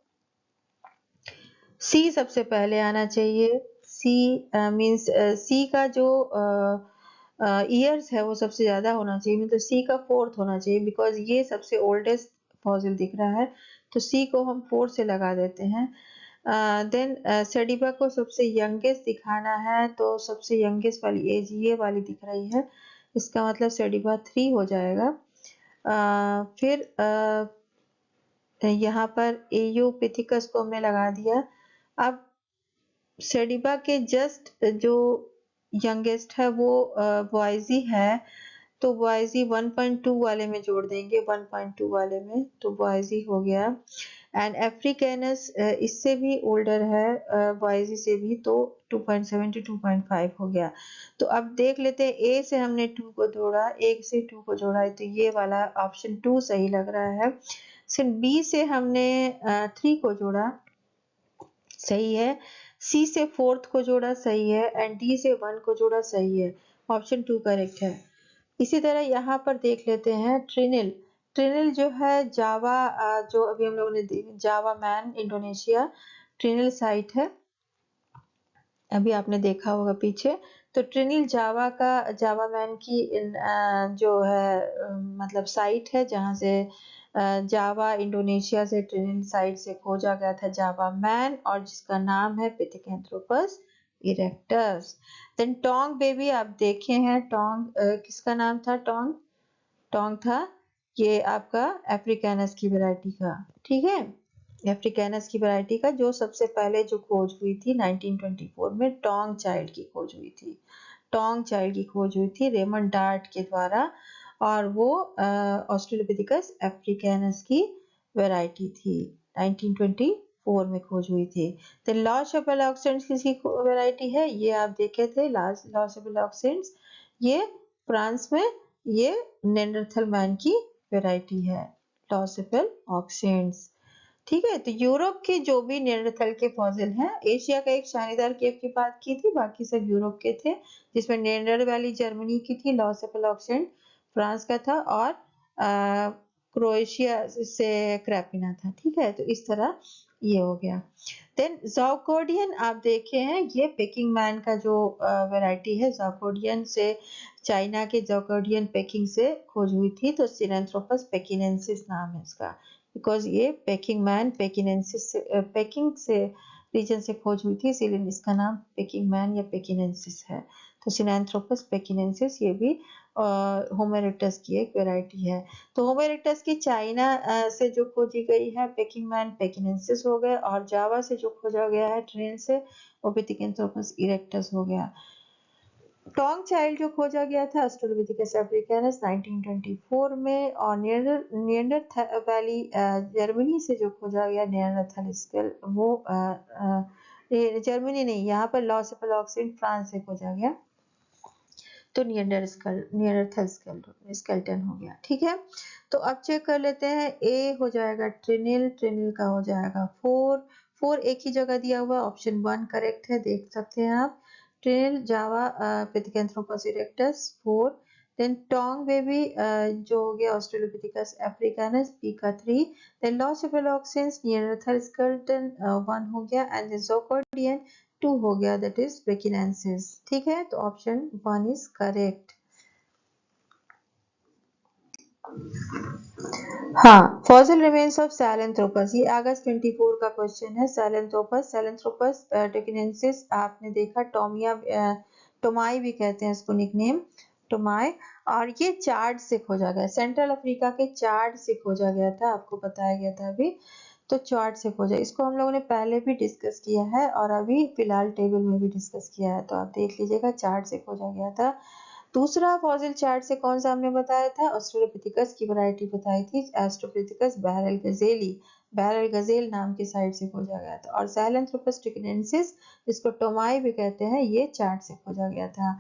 सी सबसे पहले आना चाहिए। सी मीन्स सी का जो ईयर्स है वो सबसे ज्यादा होना चाहिए, मतलब सी का 4th होना चाहिए, बिकॉज ये सबसे ओल्डेस्ट फॉसिल दिख रहा है। तो सी को हम 4 से लगा देते हैं। देन सेडिबा को सबसे यंगेस्ट दिखाना है, तो सबसे यंगेस्ट वाली एज ये वाली दिख रही है, इसका मतलब सेडिबा 3 हो जाएगा। फिर यहाँ पर एयोपिथिकस को हमने लगा दिया। अब सेडिबा के जस्ट जो यंगेस्ट है वो बॉयजी है, तो बॉयजी 1.2 वाले में जोड़ देंगे, 1.2 वाले में, तो बॉयजी हो गया। एंड अफ्रीकानस इससे भी ओल्डर है बॉयजी से भी, तो 2.7 to 2.5 हो गया। तो अब देख लेते हैं, ए से हमने 2 को जोड़ा, 1 से 2 को जोड़ा है, तो ये वाला ऑप्शन 2 सही लग रहा है। सिर्फ बी से हमने 3 को जोड़ा, सही है। सी से 4th को जोड़ा, सही है। एंड डी से 1 को जोड़ा, सही है। ऑप्शन 2 करेक्ट है। इसी तरह यहाँ पर देख लेते हैं ट्रिनिल। ट्रिनिल जो है जावा, जो अभी हम लोगों ने जावा मैन इंडोनेशिया ट्रिनिल साइट है, अभी आपने देखा होगा पीछे। तो ट्रिनिल जावा का, जावा मैन की जो है मतलब साइट है जहाँ से जावा इंडोनेशिया से ट्रिनिल साइट से खोजा गया था जावा मैन, और जिसका नाम है पिथेकेंथ्रोपस इरेक्टस। देन टोंग बेबी आप देखे हैं, टोंग किसका नाम था? टोंग, टोंग था ये आपका अफ्रीकानस की वैरायटी का, ठीक है, अफ्रीकानस की वैरायटी का जो सबसे पहले जो खोज हुई थी 1924 में, टोंग चाइल्ड की खोज हुई थी, टोंग चाइल्ड की खोज हुई थी रेमंड डार्ट के द्वारा, और वो ऑस्ट्रेलोपिथेकस अफ्रीकानस की वैरायटी थी, 1924 में खोज हुई थी। तो लॉस ऑफ एलॉक्सेंट्स किसी वैरायटी है, ये आप देखे थे, लॉस ऑफ एलॉक्सेंट्स, ये फ्रांस में, ये नेंडरथल मैन की वैरायटी है, लॉस ऑफ एलॉक्सेंट्स, ठीक है। तो यूरोप के जो भी नियंडरथल के फॉसिल हैं, एशिया का एक शानीदार केव की बात की थी, बाकी सब यूरोप के थे, जिसमें नियंडर वैली जर्मनी की थी, लॉस ऑफ एलॉक्सेंट फ्रांस का था, और क्रोएशिया से क्रैपिना था, ठीक है। तो इस तरह ये हो गया। देन ज़ाओकोडियन आप देखे हैं, ये पेकिंग मैन का जो वैरायटी है, ज़ाओकोडियन से, चाइना के ज़ाओकोडियन पेकिंग से खोज हुई थी, तो सिनेंथ्रोपस पेकिनेंसिस नाम है इसका, बिकॉज ये पेकिंग मैन पेकिनेंसिस पेकिंग से रीजन से खोज हुई थी, इसीलिए इसका नाम पेकिंग मैन या पेकिनेंसिस है। तो सिनेंथ्रोपस पेकिनेंसिस ये भी होमो इरेक्टस की एक वैरायटी है। तो होमो इरेक्टस की चाइना से जो खोजी गई है पेकिंग मैन पेकिनेंसिस हो गया, और जावा से जो खोजा गया है ट्रेन से, वो पिथिकेंथ्रोपस इरेक्टस हो गया। टोंग चाइल्ड जो खोजा गया था ऑस्ट्रेलोपिथेकस अफ्रीकानस 1924 में, और नियंडर वैली जर्मनी से जो खोजा गया नियंडरथल स्केल, वो जर्मनी नहीं, यहाँ पर लॉस ऑफ एलॉक्सेंट फ्रांस से खोजा गया, तो नियंडरथल स्केल्टन हो गया, ठीक है। तो अब चेक कर लेते हैं, ए हो जाएगा ट्रिनिल, ट्रिनिल का हो जाएगा 4, 4 एक ही जगह दिया हुआ, ऑप्शन 1 करेक्ट है, देख सकते हैं आप, Trinil Java Pithecanthropus erectus 4। Then Taung baby जो हो गया ऑस्ट्रेलोपिथेकस अफ्रीकानस, बी का 3। देन लॉस ऑफ एलॉक्सेंस नियंडरथल स्केल्टन 1 हो गया, एंड ज़ाओकोडियन 2 हो गया, दैट इज पेकिनेंसिस, ठीक है। तो ऑप्शन 1 इज करेक्ट। हाँ, फॉसिल रिमेन्स ऑफ सैलेंथ्रोपस, ये अगस्त 24 का क्वेश्चन है। सैलेंथ्रोपस, सैलेंथ्रोपस टेकिनेंसिस आपने देखा, टोमाई भी कहते हैं इसको निकनेम, टोमाई, और ये चाड से खोजा गया, सेंट्रल अफ्रीका के चाड से खोजा गया था, आपको बताया गया था अभी, तो चार्ट से खोजा, इसको हम लोगों ने पहले भी डिस्कस किया है और अभी फिलहाल टेबल में भी डिस्कस किया है, तो आप देख लीजिएगा, चार्ट से खोजा गया था। दूसरा फॉसिल चार्ट से कौन सा हमने बताया था, ऑस्ट्रेलोपिथेकस की वैरायटी बताई थी, ऑस्ट्रेलोपिथेकस बैरल गजेली, बैरल गजेल नाम के साइड से खोजा गया था, और सैलेंथ्रोपस टेकिनेंसिस जिसको टोमाई भी कहते हैं, ये चार्ट से खोजा गया था।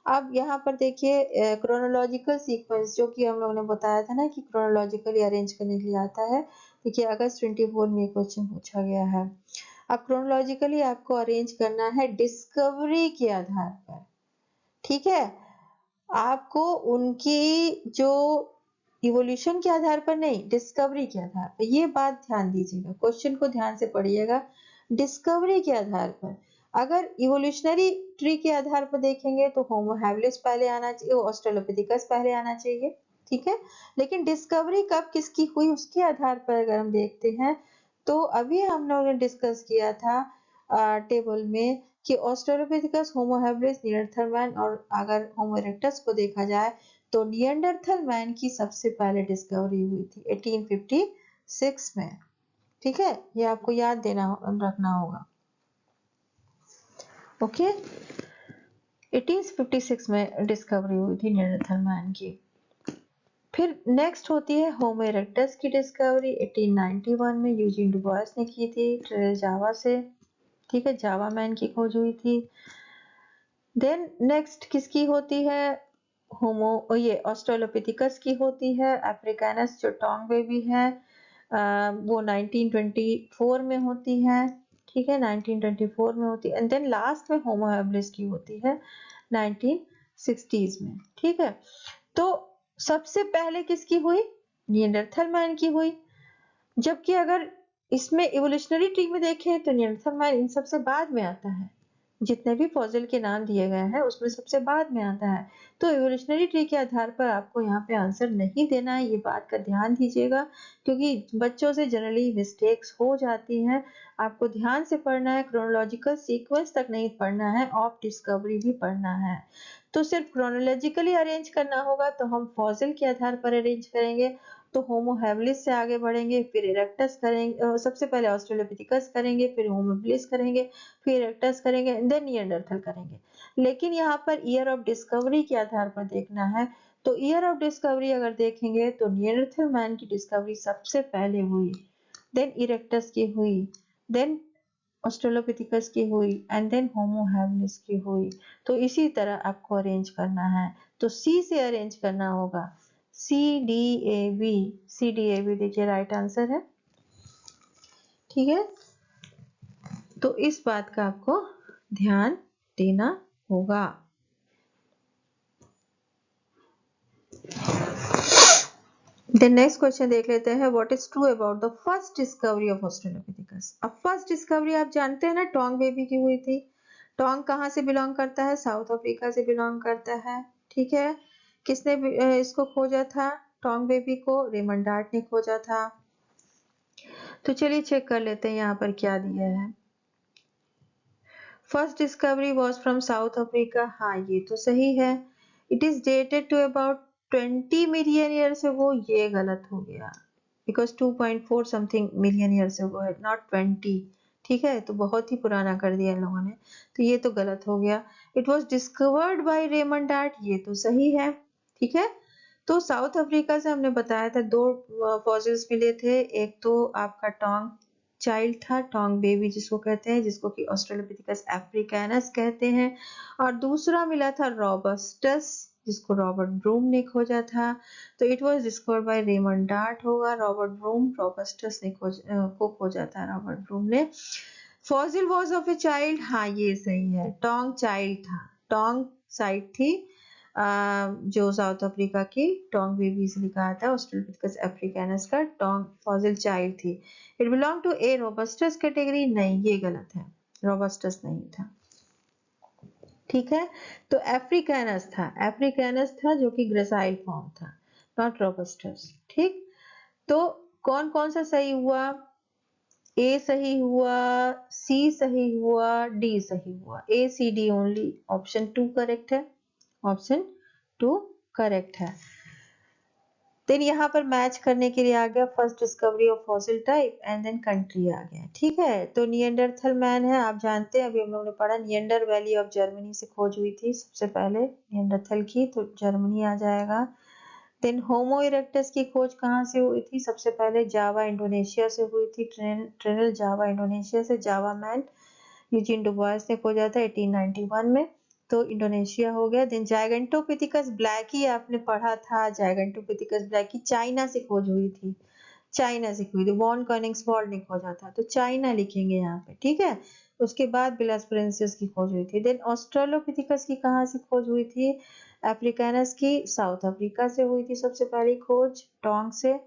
अब यहाँ पर देखिए क्रोनोलॉजिकल सीक्वेंस, जो कि हम लोगों ने बताया था ना कि क्रोनोलॉजिकली अरेंज करने के लिए आता है, देखिए अगस्त 24 में क्वेश्चन पूछा गया है। अब क्रोनोलॉजिकली आपको अरेंज करना है डिस्कवरी के आधार पर, ठीक है, आपको उनकी जो इवोल्यूशन के आधार पर नहीं, डिस्कवरी के आधार पर, ये बात ध्यान दीजिएगा, क्वेश्चन को ध्यान से पढ़िएगा, डिस्कवरी के आधार पर। अगर इवोल्यूशनरी ट्री के आधार पर देखेंगे तो होमो हैबिलिस पहले आना चाहिए, ऑस्ट्रेलोपिथेकस पहले आना चाहिए, ठीक है। लेकिन डिस्कवरी कब किसकी हुई उसके आधार पर अगर हम देखते हैं, तो अभी हम लोगों ने डिस्कस किया था टेबल में कि Australopithecus, Homo habilis, Neanderthal man, और अगर होमो इरेक्टस को देखा जाए तो नियंडरथल मैन की सबसे पहले डिस्कवरी हुई थी 1856 में, ठीक है, ये आपको याद देना रखना होगा, ओके। 1856 में डिस्कवरी हुई थी नियंडरथल मैन की। फिर नेक्स्ट होती है होमो इरेक्टस की डिस्कवरी 1891 में यूजीन डुबोइस ने की थी, जावा से, ठीक है, जावा मैन की खोज हुई थी। देन नेक्स्ट किसकी होती है, होमो ये ऑस्ट्रेलोपिथेकस की होती है, अफ्रीकानस जो टोंग बेबी है वो 1924 में होती है, ठीक है, 1924 में होती है। एंड देन लास्ट में होमो हैबिलिस की होती है 1960s में, ठीक है। तो सबसे पहले किसकी हुई, नियंडरथल मैन की हुई, जबकि अगर इसमें इवोल्यूशनरी ट्री में देखें तो नियंडरथल मैन इन सबसे बाद में आता है, जितने भी फॉसिल के नाम दिए गए हैं उसमें सबसे बाद में आता है। तो इवोल्यूशनरी ट्री के आधार पर आपको यहाँ पे आंसर नहीं देना है, ये बात का ध्यान दीजिएगा, क्योंकि बच्चों से जनरली मिस्टेक्स हो जाती हैं। आपको ध्यान से पढ़ना है, क्रोनोलॉजिकल सीक्वेंस तक नहीं पढ़ना है, ऑफ डिस्कवरी भी पढ़ना है। तो सिर्फ क्रोनोलॉजिकली अरेंज करना होगा तो हम फॉसिल के आधार पर अरेंज करेंगे। तो होमो हैबिलिस से आगे बढ़ेंगे, फिर इरेक्टस करेंगे, सबसे पहले ऑस्ट्रेलोपिथेकस करेंगे, फिर होमो हैबिलिस करेंगे, फिर इरेक्टस करेंगे, देन निएंडरथल करेंगे। लेकिन यहाँ पर ईयर ऑफ डिस्कवरी के आधार पर देखना है। तो ईयर ऑफ डिस्कवरी अगर देखेंगे तो निएंडरथल मैन की डिस्कवरी सबसे पहले हुई, देन इरेक्टस की हुई, देन ऑस्ट्रेलोपिथेकस की हुई, एंड देन होमो हैबिलिस की हुई। तो इसी तरह आपको अरेंज करना है। तो सी से अरेंज करना होगा, CDAV। CDAV देखिए राइट आंसर है। ठीक है, तो इस बात का आपको ध्यान देना होगा। The next क्वेश्चन देख लेते हैं, what is true about the first discovery of Australopithecus. अब फर्स्ट डिस्कवरी आप जानते हैं ना, टोंग बेबी की हुई थी। टोंग कहाँ से बिलोंग करता है? साउथ अफ्रीका से बिलोंग करता है। ठीक है, किसने इसको खोजा था? टोंग बेबी को रेमंड डार्ट ने खोजा था। तो चलिए चेक कर लेते हैं यहाँ पर क्या दिया है। First discovery was from South Africa, हाँ ये तो सही है। It is dated to about 20 million years ago, ये गलत हो गया, because 2.4 something million years ago है, नॉट 20। ठीक है, तो बहुत ही पुराना कर दिया इन लोगों ने, तो ये तो गलत हो गया। It was discovered by Raymond dart, ये तो सही है। ठीक है, तो साउथ अफ्रीका से हमने बताया था दो फॉसिल्स मिले थे, एक तो आपका टोंग चाइल्ड था, टोंग बेबी जिसको कहते हैं, जिसको कि ऑस्ट्रेलोपिथेकस अफ्रीकानस कहते हैं, और दूसरा मिला था रॉबस्टस, जिसको रॉबर्ट ब्रूम ने खोजा था। तो it was discovered bye Raymond dart होगा, रॉबर्ट ब्रूम रॉबस्टस ने खोजा था रॉबर्ट ब्रूम ने। Fossil was of a child, हाँ ये सही है, टोंग चाइल्ड था, टोंग साइट थी जो साउथ अफ्रीका की टोंग बेबी से लिखा था, ऑस्ट्रेलोपिथेकस अफ्रीकानस का टोंग फॉसिल चाइल्ड थी। It belong to a robustus category, नहीं ये गलत है, रोबस्टस नहीं था। ठीक है, तो अफ्रीकानस था जो कि ग्रेसाइल फॉर्म था, नॉट रोबस्टस। ठीक, तो कौन कौन सा सही हुआ? ए सही हुआ, सी सही हुआ, डी सही हुआ, A C D only, option 2 correct है, ऑप्शन 2 करेक्ट है। देन यहाँ पर मैच करने के लिए आ गया first discovery of fossil type and then country आ गया। ठीक है, तो निएंडरथल मैन है, आप जानते हैं, अभी हम लोगों ने पढ़ा, निएंडर वैली ऑफ जर्मनी से खोज हुई थी सबसे पहले निएंडरथल की, तो जर्मनी आ जाएगा। देन होमो इरेक्टस की खोज कहाँ से हुई थी? सबसे पहले जावा इंडोनेशिया से हुई थी, ट्रिनल जावा इंडोनेशिया से, जावा मैन यूजीन डुबोइस ने खोजा था 1891 में, तो इंडोनेशिया हो गया। देन जाइगेंटोपिथिकस ब्लैकी आपने पढ़ा था, जाइगेंटोपिथिकस ब्लैकी चाइना से खोज हुई थी, चाइना से हुई थी, वॉन कॉनिग्सवॉल्ड ने खोजा था, तो चाइना लिखेंगे यहाँ पे। ठीक है, उसके बाद बिलास्परेंसिस की खोज हुई थी। देन ऑस्ट्रेलोपिथिकस की कहाँ से खोज हुई थी? अफ्रीकानस की साउथ अफ्रीका से हुई थी सबसे पहली खोज, टोंग से,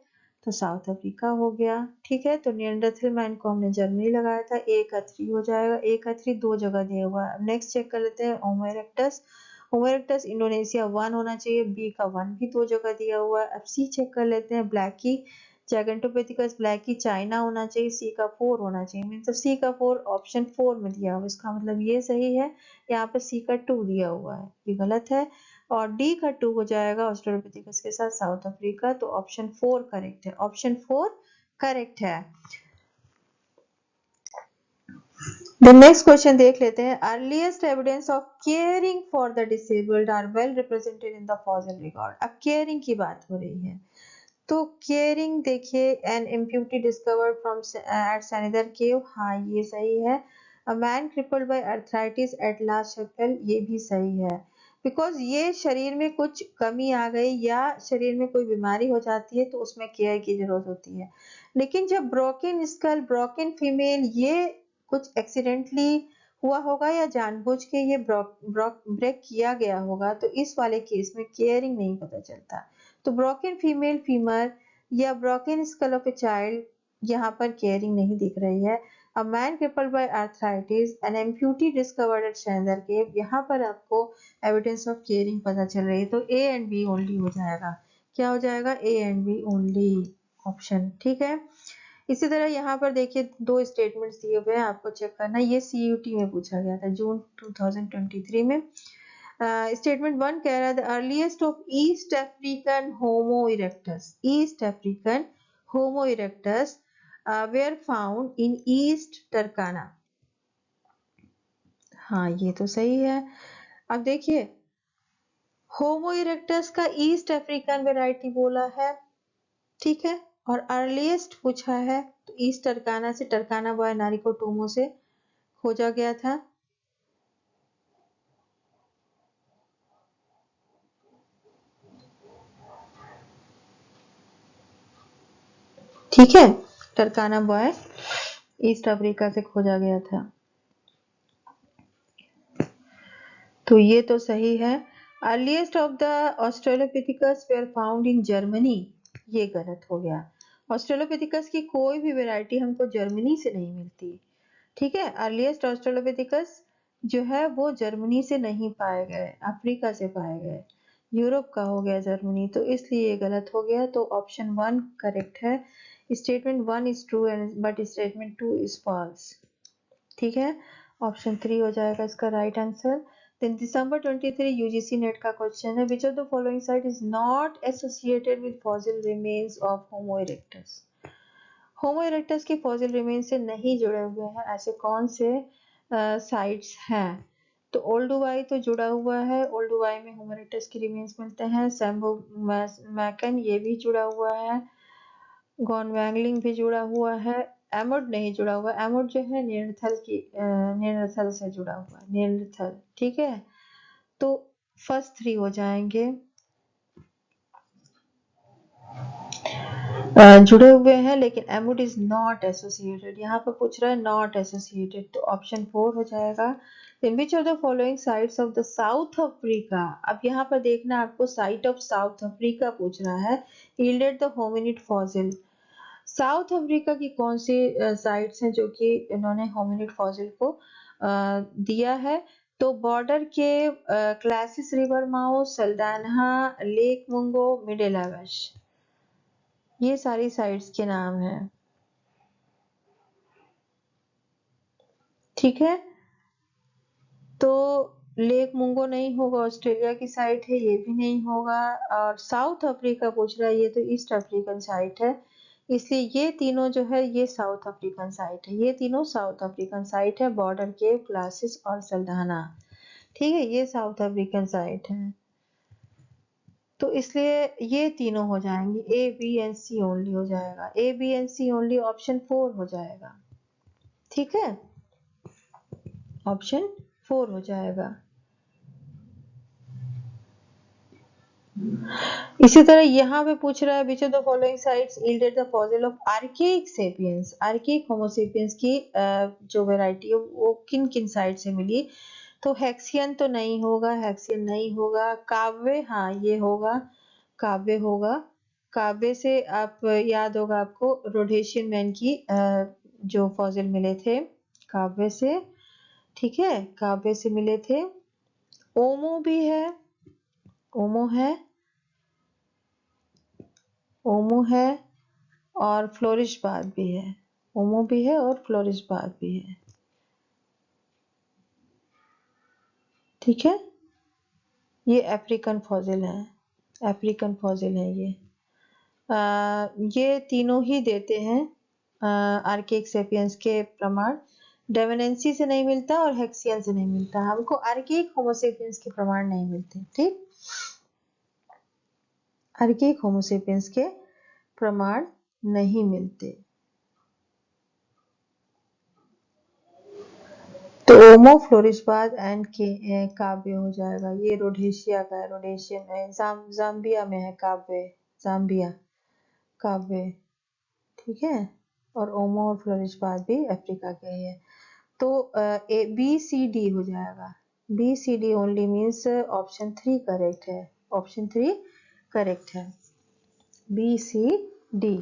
तो साउथ अफ्रीका हो गया। ठीक है, तो निएंडरथल मैन को हमने जर्मनी लगाया था, ए का 3 हो जाएगा, ए का 3 दो जगह दिया हुआ है। नेक्स्ट चेक कर लेते हैं होमो इरेक्टस, होमो इरेक्टस इंडोनेशिया 1 होना चाहिए, बी का 1 भी दो जगह दिया हुआ है। अब सी चेक कर लेते हैं, ब्लैकी जाइगेंटोपिथिकस ब्लैकी चाइना होना चाहिए, सी का 4 होना चाहिए, मीन्स सी का 4 ऑप्शन 4 में दिया हुआ, इसका मतलब ये सही है। यहाँ पर सी का 2 दिया हुआ है, ये गलत है, और डी का 2 हो जाएगा ऑस्ट्रेलोपिथेकस के साथ साउथ अफ्रीका, तो ऑप्शन 4 करेक्ट है, ऑप्शन 4 करेक्ट है। द नेक्स्ट क्वेश्चन देख लेते हैं, earliest evidence of caring for the disabled are well represented in the fossil record. अब केयरिंग की बात हो रही है, तो केयरिंग देखिए, an amputee discovered from at Shanidar cave, हाँ ये सही है। A man crippled by arthritis at La Chapelle, ये भी सही है, बिकॉज ये शरीर में कुछ कमी आ गई या शरीर में कोई बीमारी हो जाती है तो उसमें केयर की जरूरत होती है। लेकिन जब ब्रोकन स्कल, ब्रोकन फीमेल, ये कुछ एक्सीडेंटली हुआ होगा या जानबूझ के ये ब्रेक किया गया होगा, तो इस वाले केस में केयरिंग नहीं पता चलता। तो ब्रोकन फीमेल फीमर या broken skull of a child, यहाँ पर केयरिंग नहीं दिख रही है। A man crippled by arthritis, an amputee discovered at Chandler Cave। यहाँ पर आपको एविडेंस ऑफ केयरिंग पता चल रही है, तो ए एंड बी ओनली हो जाएगा। क्या हो जाएगा? A and B only option. ठीक है, इसी तरह यहाँ पर देखिए दो स्टेटमेंट्स दिए हुए हैं, आपको चेक करना। ये CUT में पूछा गया था जून 2023 में। स्टेटमेंट 1 कह रहा है the earliest of East African Homo erectus, East African Homo erectus were found in East Turkana. हाँ, ये तो सही है। अब देखिए होमो इरेक्टस का ईस्ट अफ्रीकन वेराइटी बोला है, ठीक है, और अर्लीस्ट पूछा है, तो ईस्ट टर्काना से, टर्काना बॉय नारिको टोमो से खोजा गया था। ठीक है, टर्काना बॉय ईस्ट अफ्रीका से खोजा गया था, तो ये तो सही है। Earliest of the Australopithecus were found in Germany, ये गलत हो गया। ऑस्ट्रेलोपिथिकस की कोई भी वैरायटी हमको जर्मनी से नहीं मिलती। ठीक है, अर्लीस्ट ऑस्ट्रेलोपिथिकस जो है वो जर्मनी से नहीं पाए गए, अफ्रीका से पाए गए, यूरोप का हो गया जर्मनी, तो इसलिए ये गलत हो गया। तो ऑप्शन 1 करेक्ट है। Statement 1 is true and but statement 2 is false. ठीक है, ऑप्शन 3 हो जाएगा इसका right answer. Then December 23 UGC NET का क्वेश्चन है, which of the following site is not associated with fossil remains of Homo erectus. Homo erectus के fossil remains से नहीं जुड़े हुए हैं ऐसे कौन से साइट्स हैं? तो ओल्डुवाई तो जुड़ा हुआ है, ओल्डुवाई में होमो इरेक्टस के रिमेन्स मिलते हैं। सैम्बो मैकन ये भी जुड़ा हुआ है, गॉनवैंगलिंग भी जुड़ा हुआ है। एमोड नहीं जुड़ा हुआ, एमोड जो है नियंडरथल से जुड़ा हुआ है, नियंडरथल। ठीक है, तो फर्स्ट 3 हो जाएंगे, जुड़े हुए हैं, लेकिन एमोड इज नॉट एसोसिएटेड, यहाँ पर पूछ रहा है नॉट एसोसिएटेड, तो ऑप्शन 4 हो जाएगा। In which of the following sites of the South Africa, अब यहाँ पर देखना आपको साइट ऑफ साउथ अफ्रीका पूछ रहा है, yielded the hominid fossil. South Africa की कौन सी साइट्स हैं जो कि इन्होंने होमिनिड फॉसिल को दिया है? तो बॉर्डर के क्लासिस रिवर माउस, सल्दानहा, लेक मुंगो, मिडेलावश, ये सारी साइट्स के नाम हैं। ठीक है, तो लेक मुंगो नहीं होगा, ऑस्ट्रेलिया की साइट है, ये भी नहीं होगा, और साउथ अफ्रीका पूछ रहा है, ये तो ईस्ट अफ्रीकन साइट है, इसलिए ये तीनों जो है ये साउथ अफ्रीकन साइट है, ये तीनों साउथ अफ्रीकन साइट है, बॉर्डर के क्लासिस और सल्दाना। ठीक है, ये साउथ अफ्रीकन साइट है, तो इसलिए ये तीनों हो जाएंगे, A B and C only हो जाएगा, A B and C only, option 4 हो जाएगा। ठीक है, ऑप्शन 4 हो जाएगा। इसी तरह यहाँ पे पूछ रहा है which of the following sites yielded the fossil of archaic sapiens, archaic homo sapiens की जो वैरायटी है वो किन किन साइट से मिली? तो हेक्सियन तो नहीं होगा, हेक्सियन नहीं होगा। काव्य, हाँ ये होगा, काव्य होगा। काव्य से आप याद होगा आपको रोडेशियन मैन की जो फॉसिल मिले थे काव्य से। ठीक है, काव्य से मिले थे। ओमो भी है, ओमो है, ओमो है, और फ्लोरिशबाद भी है, ओमो भी है और फ्लोरिशबाद भी है। ठीक है, ये अफ्रीकन फॉसिल है, अफ्रीकन फॉसिल है ये। ये तीनों ही देते हैं आर्किक सेपियंस के प्रमाण। डेवेनेंसी से नहीं मिलता और हेक्सियन से नहीं मिलता, हमको आर्किक होमोसेपियंस के प्रमाण नहीं मिलते। ठीक, आर्किक होमोसेपियंस के प्रमाण नहीं मिलते। तो ओमो, फ्लोरिशबाद एंड काव्य हो जाएगा। ये रोडेशिया का है, रोडेशियन है, जाम्बिया में है काव्य, जाम्बिया काव्य। ठीक है, और ओमो और फ्लोरिशबाद भी अफ्रीका के ही है। तो ए बी सी डी हो जाएगा, B C D only means option 3 correct है, ऑप्शन 3 करेक्ट है, बी सी डी।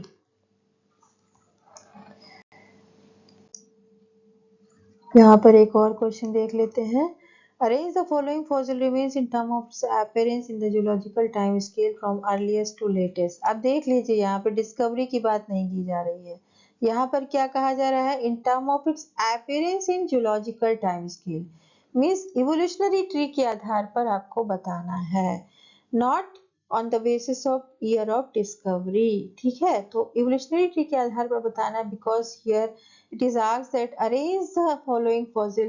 यहाँ पर एक और क्वेश्चन देख लेते हैं। Arrange the following fossil remains in term of appearance in the geological time scale from earliest to latest. अब देख लीजिए, यहाँ पे डिस्कवरी की बात नहीं की जा रही है, यहाँ पर क्या कहा जा रहा है, इन term of its appearance in geological time scale, means evolutionary tree के आधार पर आपको बताना है, not on the basis of year of discovery. ठीक है, तो इवोल्यूशनरी ट्री के आधार पर बताना है, because here it is asked that arrange the following fossil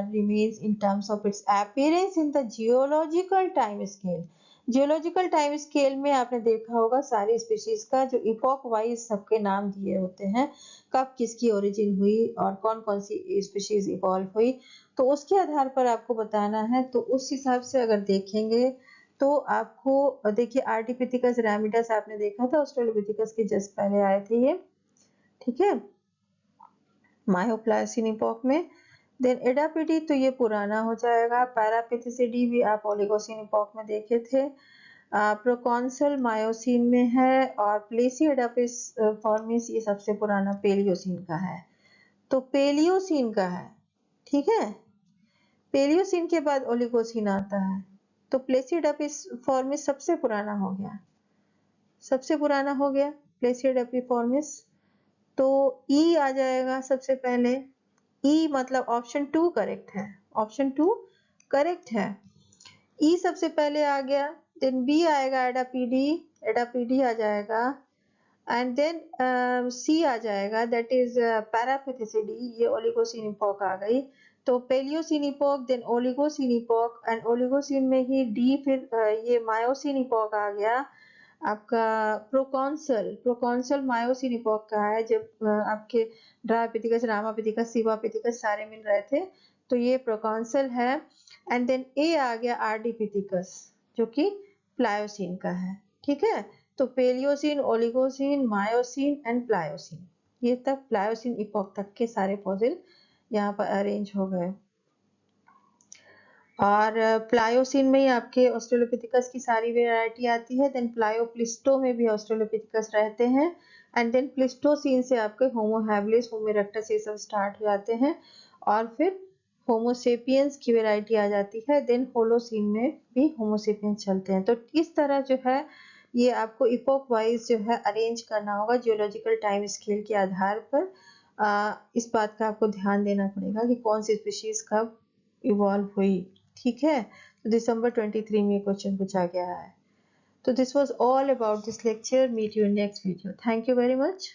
remains in terms of its appearance in the geological time scale. Geological time scale में आपने देखा होगा सारी स्पीशीज का जो इपोक वाइज सबके नाम दिए होते हैं, कब किसकी ओरिजिन हुई और कौन कौन सी स्पीशीज इवॉल्व हुई, तो उसके आधार पर आपको बताना है। तो उस हिसाब से अगर देखेंगे तो आपको देखिए आर्टिपिथिकस रैमिडस आपने देखा था, ऑस्ट्रेलोपिथिकस के जस्ट पहले आए थे ये। ठीक है, मायोप्लासिन इपोक में। देन एडापिडी तो ये पुराना हो जाएगा। पैरापिथिसिडी भी आप ओलिगोसिन इपोक में देखे थे। प्रोकॉन्सल मायोसिन में है और प्लेसिएडापिस फॉर्मिस ये सबसे पुराना पेलियोसिन का है, तो पेलियोसिन का है। ठीक है, पेलियोसिन के बाद ओलिगोसिन आता है, तो प्लेसिएडापिस फॉर्मिस सबसे पुराना हो गया, सबसे पुराना हो गया प्लेसिएडापिस फॉर्मिस। तो ई आ जाएगा सबसे पहले, ई मतलब ऑप्शन 2 करेक्ट है, ऑप्शन 2 करेक्ट है, ई सबसे पहले आ गया। देन बी आएगा एडापीडी, एडापीडी आ जाएगा, एंड देन सी आ जाएगा दैट इज पैरापेथिसिडी, ये ओलिगोसिन इपोक आ गई। तो Paleocene epoch, then Oligocene epoch, and Oligocene में ही डी फिर ये मायोसिन इपोक आ गया आपका। प्रोकॉन्सल, प्रोकॉन्सल मायोसिन इपोक का है, जब आपके ड्राइपिथिकस, रामापिथिकस, सीवापिथिकस सारे मिल रहे थे, तो ये प्रोकॉन्सल है। एंड देन ए आ गया आर्डिपिथिकस जो कि प्लायोसिन का है। ठीक है, तो Palaeocene, Oligocene, myosin and Pliocene, ये तक प्लायोसिन इपोक तक के सारे फॉसिल यहाँ पर अरेंज हो गए। और प्लायोसिन में ही आपके ऑस्ट्रेलोपिथिकस की सारी वेराइटी आती है। देन प्लायोप्लिस्टो में भी ऑस्ट्रेलोपिथिकस रहते हैं, एंड देन प्लिस्टोसिन से आपके होमो हैबिलिस, होमो इरेक्टस ये सब स्टार्ट हो जाते हैं, और फिर होमोसेपियंस की वेराइटी आ जाती है। देन होलोसिन में भी होमोसेपियंस चलते हैं। तो इस तरह जो है ये आपको इपोक वाइज जो है अरेंज करना होगा जियोलॉजिकल टाइम स्केल के आधार पर। इस बात का आपको ध्यान देना पड़ेगा कि कौन सी स्पीशीज कब इवॉल्व हुई। ठीक है, तो दिसंबर 23 में क्वेश्चन पूछा गया है। तो this was all about this lecture. Meet you in next video. Thank you very much.